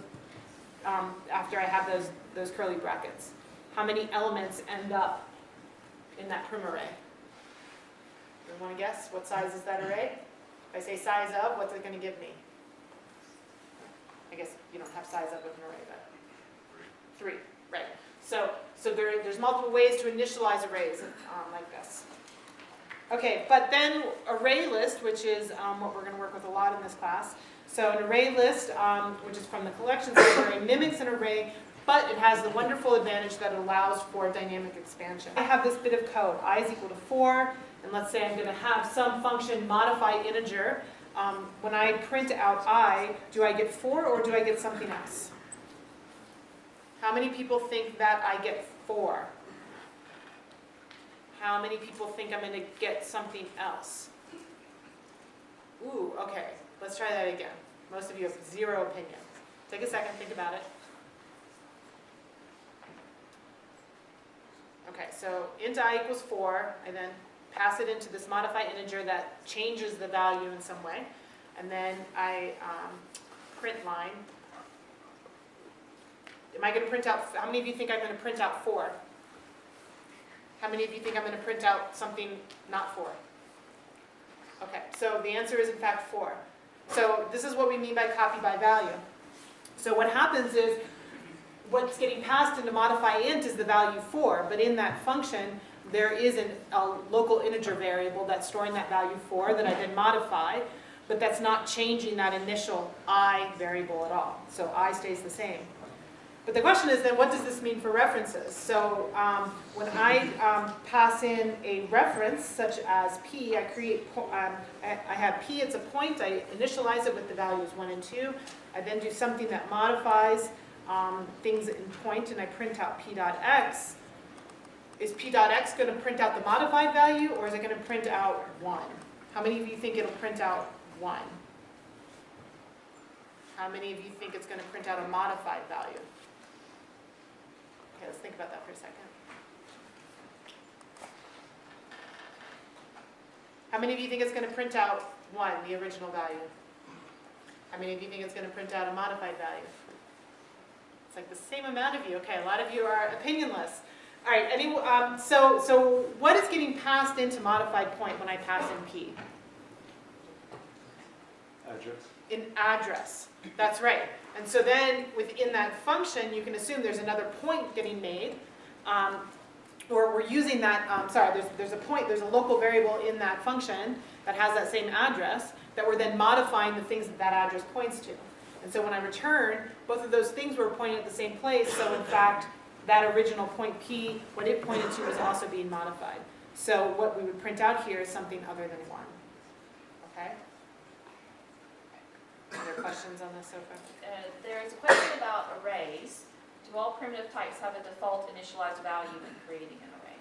after I have those curly brackets? How many elements end up in that prim array? You want to guess? What size is that array? If I say size of, what's it going to give me? I guess you don't have size of with an array, but 3, right. So there's multiple ways to initialize arrays like this. Okay, but then array list, which is what we're going to work with a lot in this class. So an array list, which is from the collections library, mimics an array, but it has the wonderful advantage that it allows for dynamic expansion. I have this bit of code, I is equal to 4, and let's say I'm going to have some function modify integer. When I print out I, do I get 4 or do I get something else? How many people think that I get 4? How many people think I'm going to get something else? Ooh, okay. Let's try that again. Most of you have 0 opinion. Take a second, think about it. Okay, so int I equals 4. I then pass it into this modify integer that changes the value in some way. And then I print line. Am I going to print out, how many of you think I'm going to print out 4? How many of you think I'm going to print out something not 4? Okay, so the answer is in fact 4. So this is what we mean by copy by value. So what happens is, what's getting passed into modify int is the value 4, but in that function, there is a local integer variable that's storing that value 4 that I then modify, but that's not changing that initial I variable at all. So I stays the same. But the question is then, what does this mean for references? So when I pass in a reference, such as p, I create, I have p, it's a point, I initialize it with the values 1 and 2. I then do something that modifies things in point, and I print out p.x. Is p.x going to print out the modified value, or is it going to print out 1? How many of you think it'll print out 1? How many of you think it's going to print out a modified value? Okay, let's think about that for a second. How many of you think it's going to print out 1, the original value? How many of you think it's going to print out a modified value? It's like the same amount of you. Okay, a lot of you are opinionless. All right, so what is getting passed into modified point when I pass in p? Address. In address. That's right. And so then within that function, you can assume there's another point getting made, or we're using that, there's a point, there's a local variable in that function that has that same address that we're then modifying the things that that address points to. And so when I return, both of those things were pointing at the same place, so in fact, that original point p, what it pointed to, is also being modified. So what we would print out here is something other than 1. Okay? Are there questions on this so far? There is a question about arrays. Do all primitive types have a default initialized value when creating an array?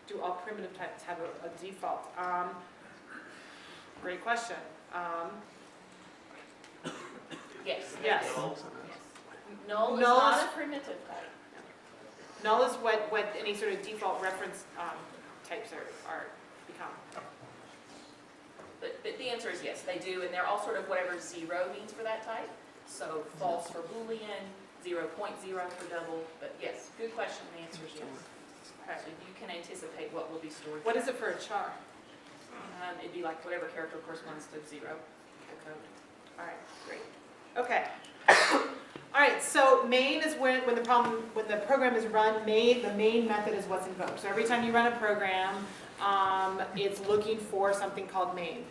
Do all primitive types have a default? Great question. Yes. Yes. Null is Null not is- a primitive type. Null is what any sort of default reference types are become. But the answer is yes, they do, and they're all sort of whatever 0 means for that type. So false for Boolean, 0.0 for double, but yes, good question, the answer is yes. Okay. So you can anticipate what will be stored. What is it for a char? It'd be like whatever character corresponds to 0. The code. All right, great. Okay. All right, so main is when the program is run, the main method is what's invoked. So every time you run a program, it's looking for something called main.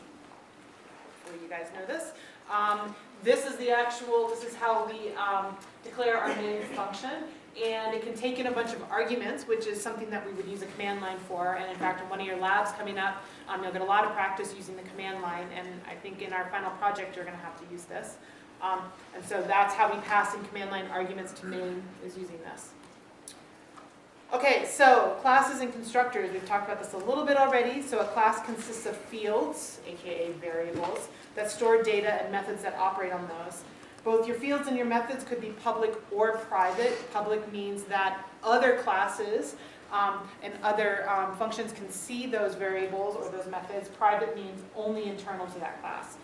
Hopefully you guys know this. This is how we declare our main function. And it can take in a bunch of arguments, which is something that we would use a command line for. And in fact, in one of your labs coming up, you'll get a lot of practice using the command line. And I think in our final project, you're going to have to use this. And so that's how we pass in command line arguments to main, is using this. Okay, so classes and constructors. We've talked about this a little bit already. So a class consists of fields, aka variables, that store data and methods that operate on those. Both your fields and your methods could be public or private. Public means that other classes and other functions can see those variables or those methods. Private means only internal to that class.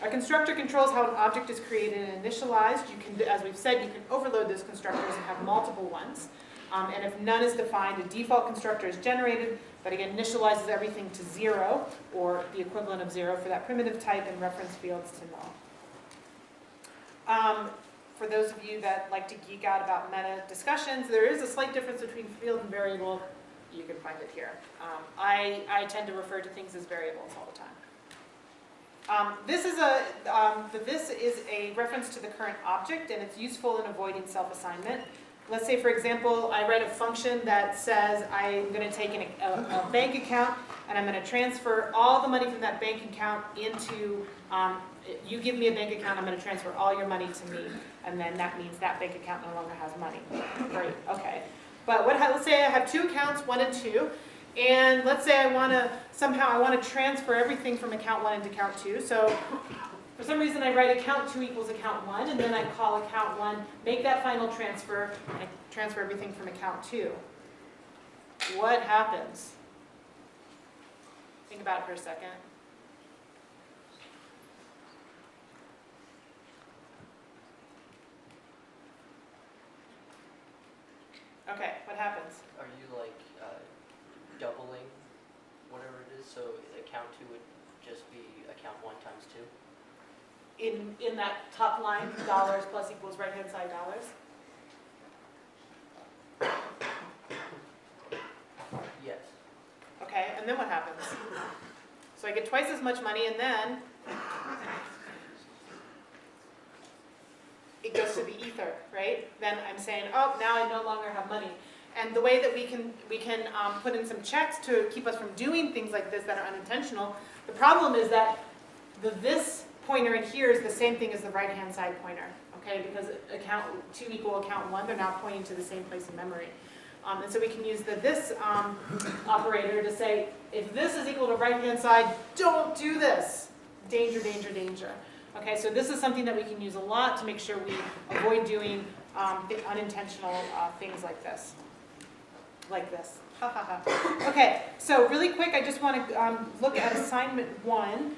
A constructor controls how an object is created and initialized. You can, as we've said, you can overload those constructors and have multiple ones. And if none is defined, a default constructor is generated that again initializes everything to 0, or the equivalent of 0 for that primitive type, and reference fields to null. For those of you that like to geek out about meta discussions, there is a slight difference between field and variable. You can find it here. I tend to refer to things as variables all the time. This is a reference to the current object, and it's useful in avoiding self-assignment. Let's say, for example, I write a function that says I'm going to take a bank account, and I'm going to transfer all the money from that bank account into, you give me a bank account, I'm going to transfer all your money to me, and then that means that bank account no longer has money. Great, okay. But let's say I have two accounts, 1 and 2, and let's say I want to transfer everything from account 1 into account 2. So for some reason I write account 2 equals account 1, and then I call account 1, make that final transfer, and I transfer everything from account 2. What happens? Think about it for a second. Okay, what happens? Are you like doubling whatever it is? So account 2 would just be account 1 times 2? In that top line, dollars plus equals right-hand side dollars? Yes. Okay, and then what happens? So I get twice as much money, and then it goes to the ether, right? Then I'm saying, oh, now I no longer have money. And the way that we can put in some checks to keep us from doing things like this that are unintentional, the problem is that this pointer in here is the same thing as the right-hand side pointer, okay? Because account 2 equal account 1, they're now pointing to the same place in memory. And so we can use this operator to say, if this is equal to right-hand side, don't do this. Danger, danger, danger. Okay, so this is something that we can use a lot to make sure we avoid doing unintentional things like this. Ha ha ha. Okay, so really quick, I just want to look at assignment 1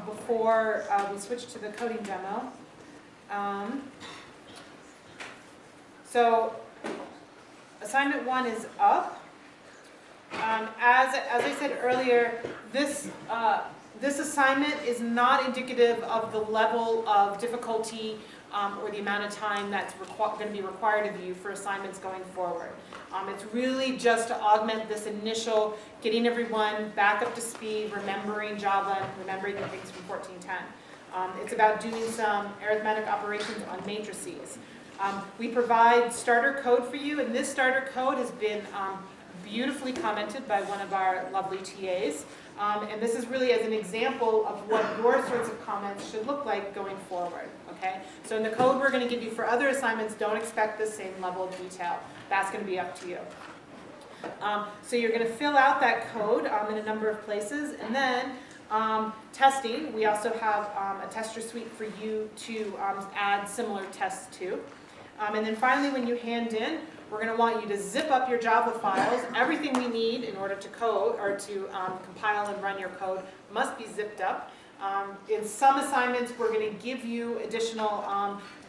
before we switch to the coding demo. So assignment 1 is up. As I said earlier, this assignment is not indicative of the level of difficulty or the amount of time that's going to be required of you for assignments going forward. It's really just to augment this initial getting everyone back up to speed, remembering Java, and remembering the things from 1410. It's about doing some arithmetic operations on matrices. We provide starter code for you, and this starter code has been beautifully commented by one of our lovely TAs. And this is really as an example of what your sorts of comments should look like going forward, okay? So in the code we're going to give you for other assignments, don't expect the same level of detail. That's going to be up to you. So you're going to fill out that code in a number of places, and then testing, we also have a tester suite for you to add similar tests to. And then finally, when you hand in, we're going to want you to zip up your Java files. Everything we need in order to code or to compile and run your code must be zipped up. In some assignments, we're going to give you additional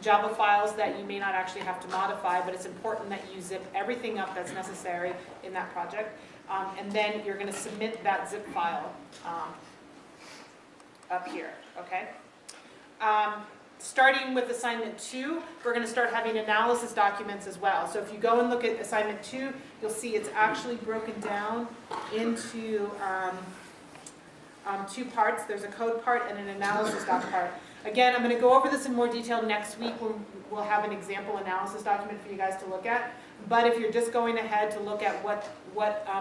Java files that you may not actually have to modify, but it's important that you zip everything up that's necessary in that project. And then you're going to submit that zip file up here, okay? Starting with assignment 2, we're going to start having analysis documents as well. So if you go and look at assignment 2, you'll see it's actually broken down into 2 parts. There's a code part and an analysis doc part. Again, I'm going to go over this in more detail next week when we'll have an example analysis document for you guys to look at. But if you're just going ahead to look at what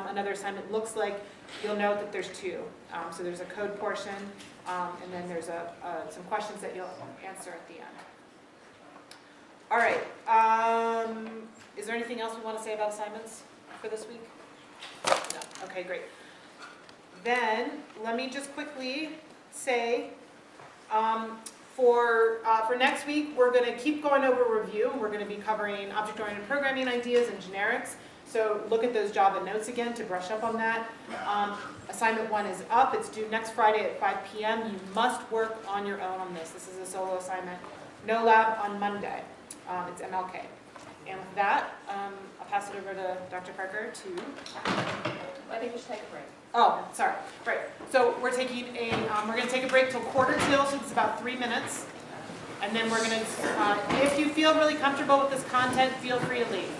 another assignment looks like, you'll note that there's 2. So there's a code portion, and then there's some questions that you'll answer at the end. All right. Is there anything else we want to say about assignments for this week? No. Okay, great. Then let me just quickly say, for next week, we're going to keep going over review. We're going to be covering object-oriented programming ideas and generics. So look at those Java notes again to brush up on that. Assignment 1 is up. It's due next Friday at 5 p.m. You must work on your own on this. This is a solo assignment. No lab on Monday. It's MLK. And with that, I'll pass it over to Dr. Parker to... I think we should take a break. Oh, sorry. Right. So we're going to take a break till 1:45, so it's about 3 minutes. And then we're going to, if you feel really comfortable with this content, feel free to leave.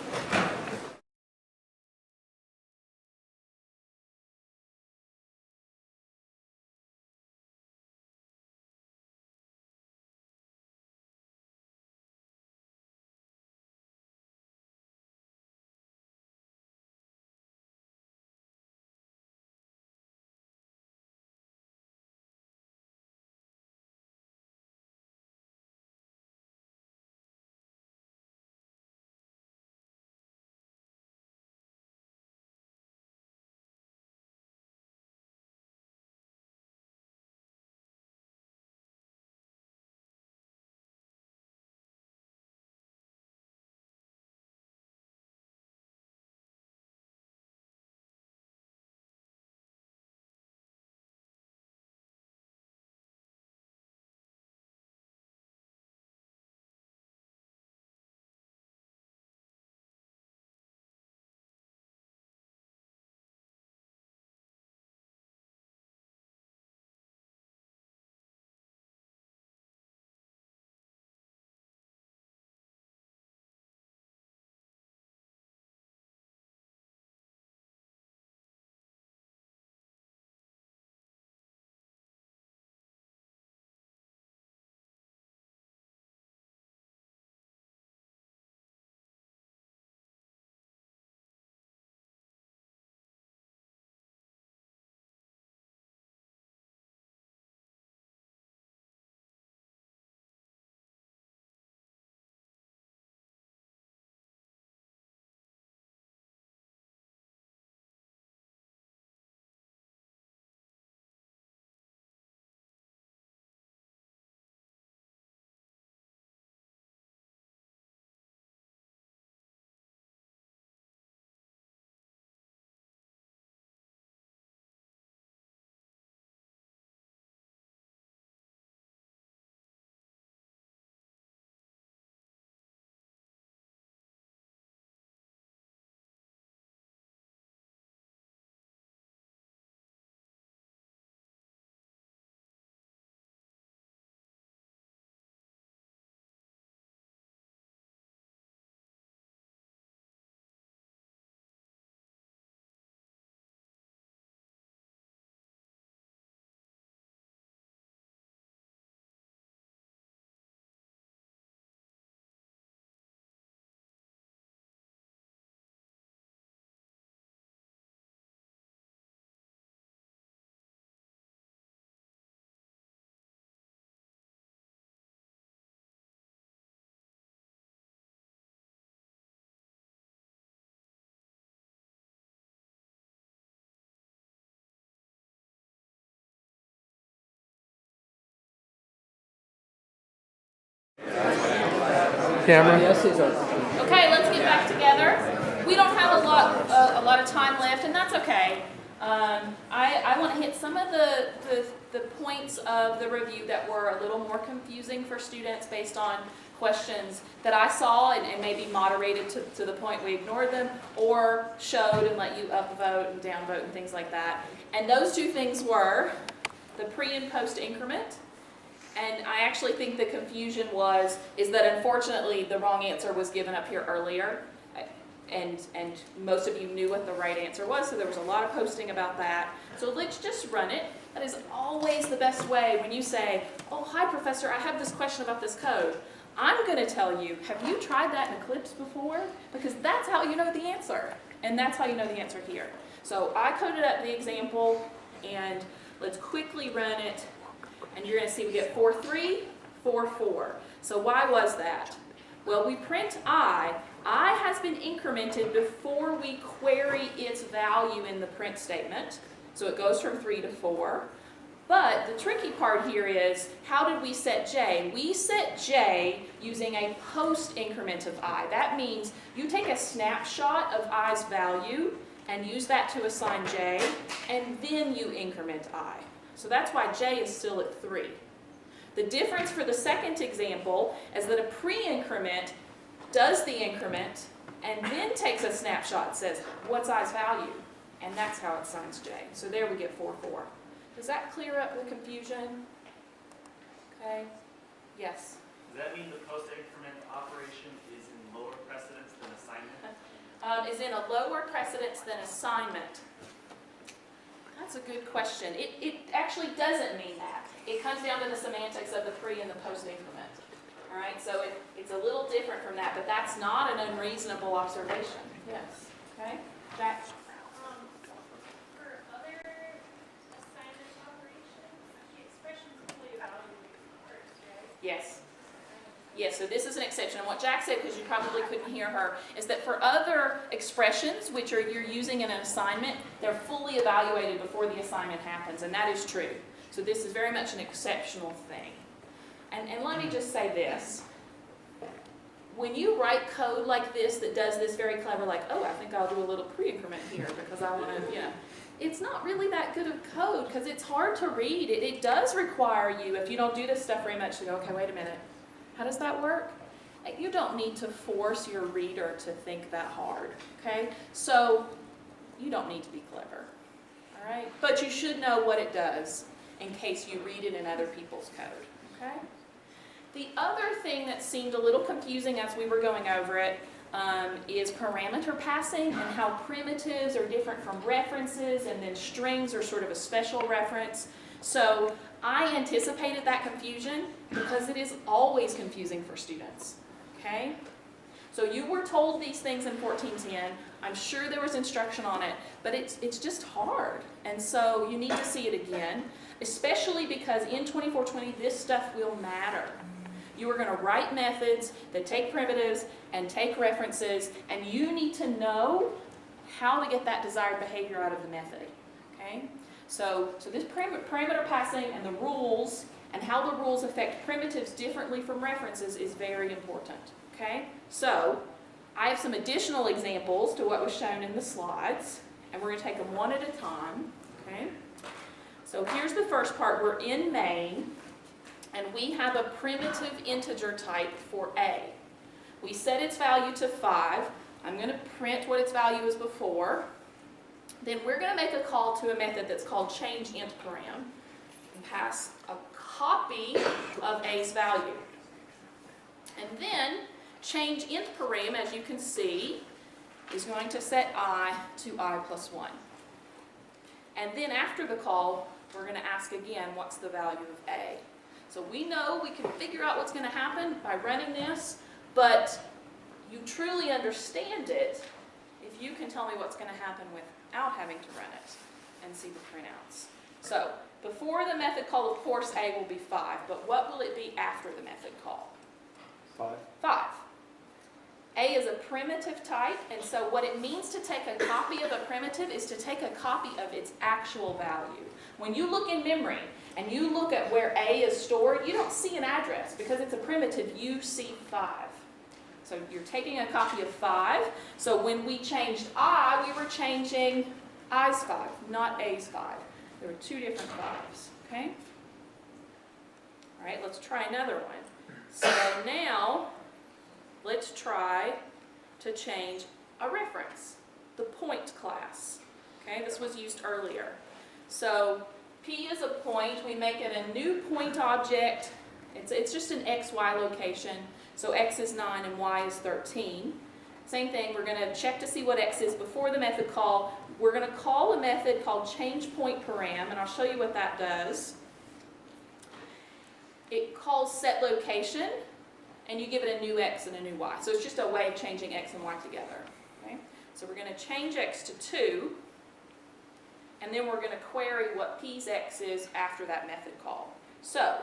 camera. Okay, let's get back together. We don't have a lot of time left, and that's okay. I want to hit some of the points of the review that were a little more confusing for students based on questions that I saw and maybe moderated to the point we ignored them, or showed and let you upvote and downvote and things like that. And those two things were the pre and post increment. And I actually think the confusion is that unfortunately the wrong answer was given up here earlier. And most of you knew what the right answer was, so there was a lot of posting about that. So let's just run it. That is always the best way when you say, oh, hi, professor, I have this question about this code. I'm going to tell you, have you tried that in Eclipse before? Because that's how you know the answer. And that's how you know the answer here. So I coded up the example, and let's quickly run it. And you're going to see we get 4, 3, 4, 4. So why was that? Well, we print I. I has been incremented before we query its value in the print statement. So it goes from 3 to 4. But the tricky part here is, how did we set j? We set j using a post increment of I. That means you take a snapshot of i's value and use that to assign j, and then you increment I. So that's why j is still at 3. The difference for the second example is that a pre-increment does the increment and then takes a snapshot and says, what's i's value? And that's how it assigns j. So there we get 4, 4. Does that clear up the confusion? Okay. Yes? Does that mean the post-increment operation is in lower precedence than assignment? Is in a lower precedence than assignment. That's a good question. It actually doesn't mean that. It comes down to the semantics of the pre and the post increment. All right, so it's a little different from that, but that's not an unreasonable observation. Yes. Okay. Jack. For other assignment operations, the expressions fully evaluate first, right? Yes. Yes, so this is an exception. And what Jack said, because you probably couldn't hear her, is that for other expressions, which you're using in an assignment, they're fully evaluated before the assignment happens, and that is true. So this is very much an exceptional thing. And let me just say this. When you write code like this that does this very clever, like, oh, I think I'll do a little pre-increment here because I want to, it's not really that good of code because it's hard to read. It does require you, if you don't do this stuff very much, to go, okay, wait a minute. How does that work? You don't need to force your reader to think that hard, okay? So you don't need to be clever, all right? But you should know what it does in case you read it in other people's code, okay? The other thing that seemed a little confusing as we were going over it is parameter passing and how primitives are different from references, and then strings are sort of a special reference. So I anticipated that confusion because it is always confusing for students, okay? So you were told these things in 1410. I'm sure there was instruction on it, but it's just hard. And so you need to see it again, especially because in 2420, this stuff will matter. You are going to write methods that take primitives and take references, and you need to know how to get that desired behavior out of the method, okay? So this parameter passing and the rules and how the rules affect primitives differently from references is very important, okay? So I have some additional examples to what was shown in the slides, and we're going to take them one at a time, okay? So here's the first part. We're in main, and we have a primitive integer type for A. We set its value to 5. I'm going to print what its value is before. Then we're going to make a call to a method that's called change int param and pass a copy of A's value. And then change int param, as you can see, is going to set I to I plus 1. And then after the call, we're going to ask again, what's the value of A? So we know we can figure out what's going to happen by running this, but you truly understand it if you can tell me what's going to happen without having to run it and see the printouts. So before the method call, of course, A will be 5, but what will it be after the method call? 5. 5. A is a primitive type, and so what it means to take a copy of a primitive is to take a copy of its actual value. When you look in memory and you look at where A is stored, you don't see an address because it's a primitive, you see 5. So you're taking a copy of 5. So when we changed I, we were changing I's 5, not A's 5. There were 2 different 5s, okay? All right, let's try another one. So now, let's try to change a reference, the point class. Okay, this was used earlier. So P is a point. We make it a new point object. It's just an x, y location. So x is 9 and y is 13. Same thing, we're going to check to see what x is before the method call. We're going to call a method called change point param, and I'll show you what that does. It calls set location, and you give it a new x and a new y. So it's just a way of changing x and y together. Okay? So we're going to change x to 2, and then we're going to query what P's x is after that method call. So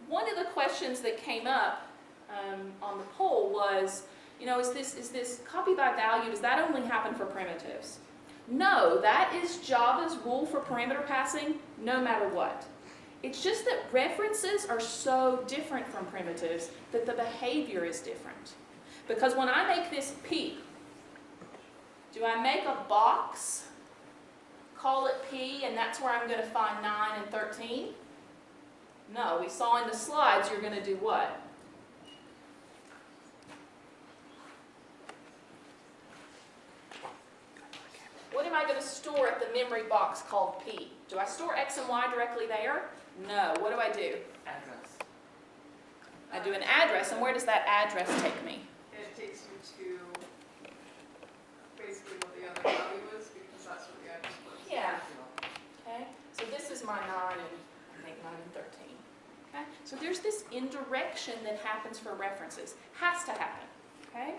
one of the questions that came up on the poll was, you know, is this copy by value, does that only happen for primitives? No, that is Java's rule for parameter passing no matter what. It's just that references are so different from primitives that the behavior is different. Because when I make this P, do I make a box, call it P, and that's where I'm going to find 9 and 13? No, we saw in the slides you're going to do what? What am I going to store at the memory box called P? Do I store X and Y directly there? No. What do I do? Address. I do an address, and where does that address take me? It takes you to basically what the other value is, because that's what the address was. Yeah. Okay. So this is my 9 and I think 9 and 13. Okay. So there's this indirection that happens for references. Has to happen. Okay.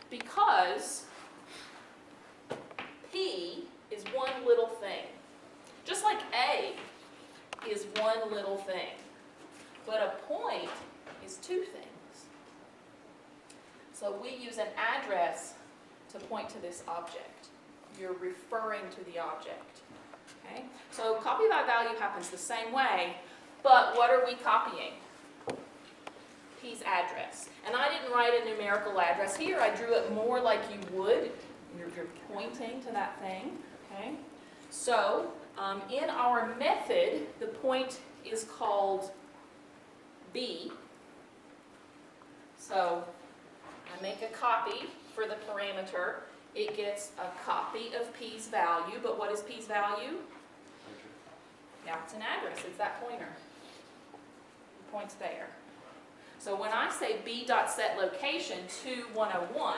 Because P is one little thing. Just like A is one little thing. But a point is 2 things. So we use an address to point to this object. You're referring to the object. Okay? So copy by value happens the same way, but what are we copying? P's address. And I didn't write a numerical address here. I drew it more like you would. You're pointing to that thing. Okay? So in our method, the point is called B. So I make a copy for the parameter. It gets a copy of P's value, but what is P's value? Yeah, it's an address. It's that pointer. The point's there. So when I say b.setLocation to 101,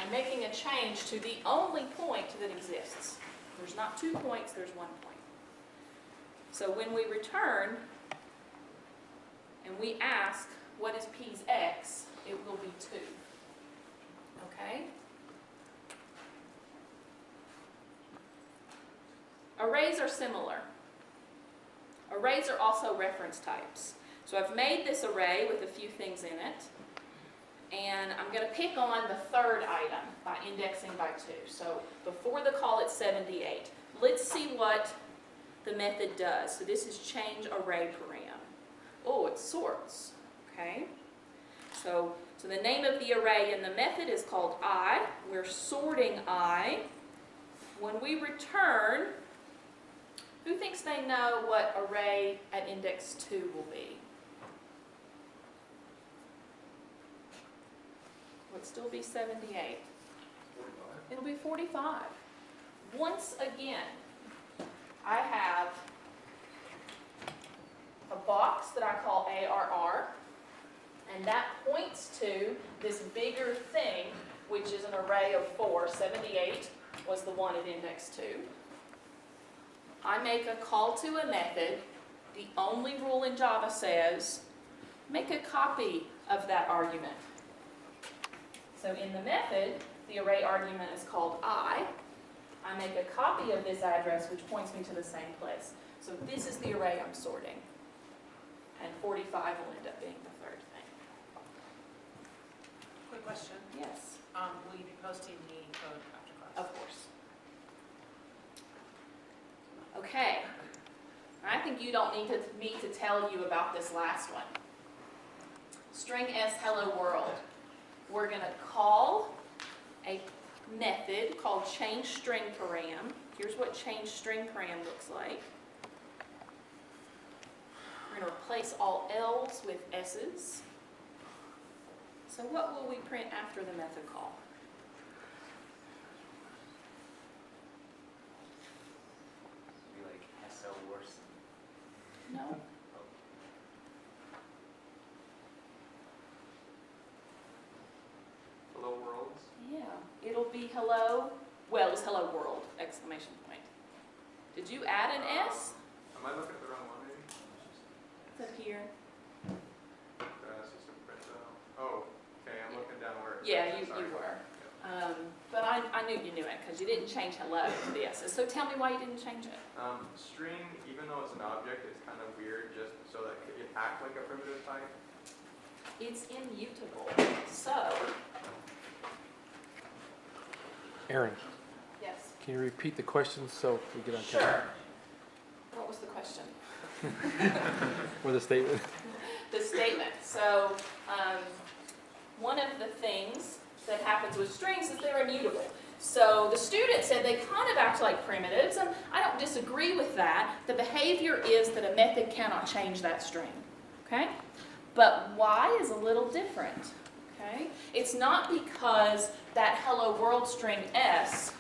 I'm making a change to the only point that exists. There's not 2 points, there's 1 point. So when we return and we ask what is P's x, it will be 2. Okay? Arrays are similar. Arrays are also reference types. So I've made this array with a few things in it. And I'm going to pick on the third item by indexing by 2. So before the call, it's 78. Let's see what the method does. So this is change array param. Oh, it sorts. Okay. So the name of the array in the method is called I. We're sorting I. When we return, who thinks they know what array at index 2 will be? Would still be 78. It'll be 45. Once again, I have a box that I call ARR, and that points to this bigger thing, which is an array of 4. 78 was the one at index 2. I make a call to a method. The only rule in Java says, make a copy of that argument. So in the method, the array argument is called I. I make a copy of this address, which points me to the same place. So this is the array I'm sorting. And 45 will end up being the third thing. Quick question. Yes, Will you be posting the code after class? of course. Okay. I think you don't need me to tell you about this last one. string s hello world. We're going to call a method called change string param. Here's what change string param looks like. We're going to replace all L's with S's. So what will we print after the method call? Be like SO worse. No. Hello world. Yeah, it'll be hello. Well, it was hello world, exclamation point. Did you add an S? Am I looking at the wrong one maybe? It's up here. System print out. Oh, okay, I'm looking down where. Yeah, you Sorry. were. But I knew you knew it because you didn't change hello to the S's. So tell me why you didn't change it. String, even though it's an object, it's kind of weird just so that it act like a primitive type. It's immutable. So, Aaron, yes. can you repeat the question so we get on Sure. track? What was the question? Or the statement? The statement. So, one of the things that happens with strings is they're immutable. So the student said they kind of act like primitives, and I don't disagree with that. The behavior is that a method cannot change that string, okay? But why is a little different, okay? It's not because that hello world string S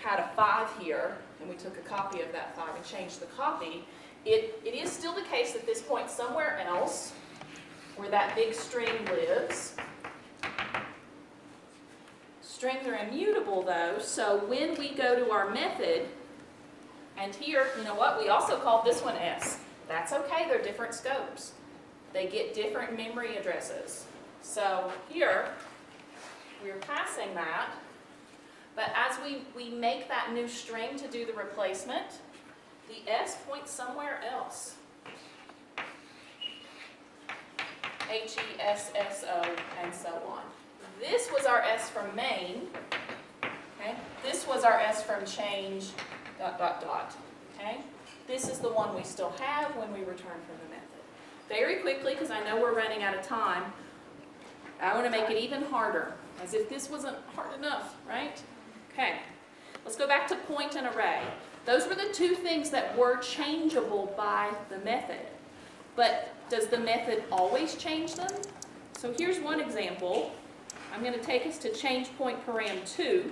had a 5 here, and we took a copy of that 5 and changed the copy. It is still the case that this point somewhere else, where that big string lives. Strings are immutable though, so when we go to our method, and here, you know what, we also called this one S. That's okay, they're different scopes. They get different memory addresses. So here, we're passing that, but as we make that new string to do the replacement, the S points somewhere else. HESSO and so on. This was our S from main, okay? This was our S from change, ... okay? This is the one we still have when we return from the method. Very quickly, because I know we're running out of time, I want to make it even harder, as if this wasn't hard enough, right? Okay, let's go back to point and array. Those were the two things that were changeable by the method. But does the method always change them? So here's one example. I'm going to take us to change point param 2,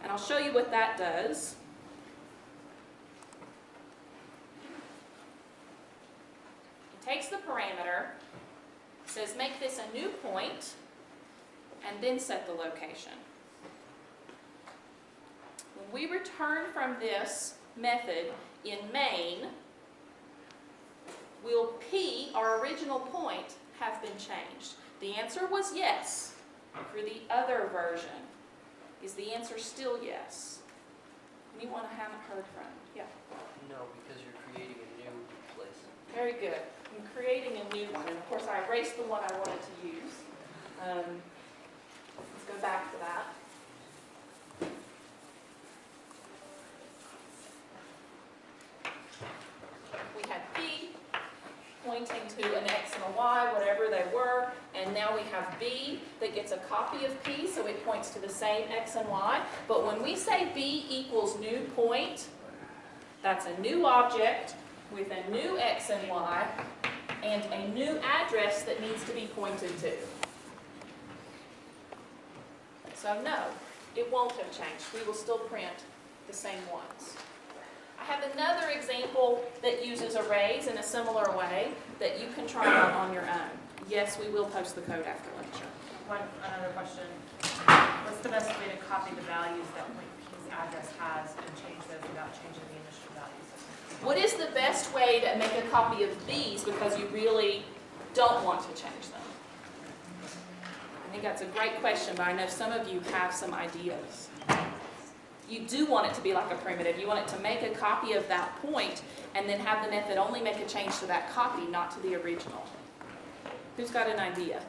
and I'll show you what that does. It takes the parameter, says make this a new point, and then set the location. When we return from this method in main, will P, our original point, have been changed? The answer was yes. For the other version, is the answer still yes? Anyone I haven't heard from? Yeah. No, because you're creating a new place. Very good. I'm creating a new one, and of course I erased the one I wanted to use. Let's go back to that. We had P pointing to an X and a Y, whatever they were, and now we have B that gets a copy of P, so it points to the same X and Y. But when we say B equals new point, that's a new object with a new X and Y and a new address that needs to be pointed to. So no, it won't have changed. We will still print the same ones. I have another example that uses arrays in a similar way that you can try out on your own. Yes, we will post the code after lecture. Another question. What's the best way to copy the values that like P's address has and change those without changing the initial values? What is the best way to make a copy of these because you really don't want to change them? I think that's a great question, but I know some of you have some ideas. You do want it to be like a primitive. You want it to make a copy of that point and then have the method only make a change to that copy, not to the original. Who's got an idea?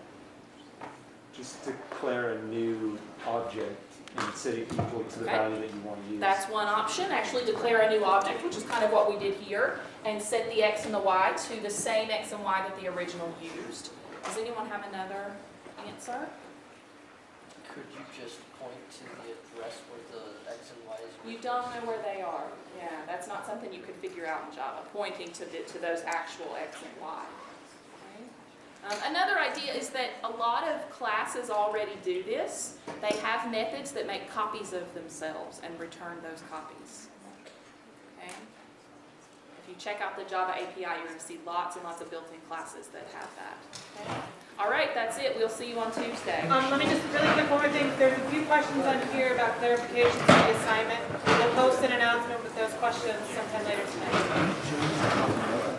Just declare a new object and set it equal to the Okay. value that you want to use. That's one option, actually declare a new object, which is kind of what we did here, and set the x and the y to the same x and y that the original used. Does anyone have another answer? Could you just point to the address where the X and Y is? You don't know where they are. Yeah, that's not something you could figure out in Java, pointing to those actual x and y. Okay. Another idea is that a lot of classes already do this. They have methods that make copies of themselves and return those copies. Okay. If you check out the Java API, you're going to see lots and lots of built-in classes that have that. Okay. All right, that's it. We'll see you on Tuesday. Let me just really quick, one more thing. There's a few questions on here about clarifications of the assignment. We'll post an announcement with those questions sometime later tonight.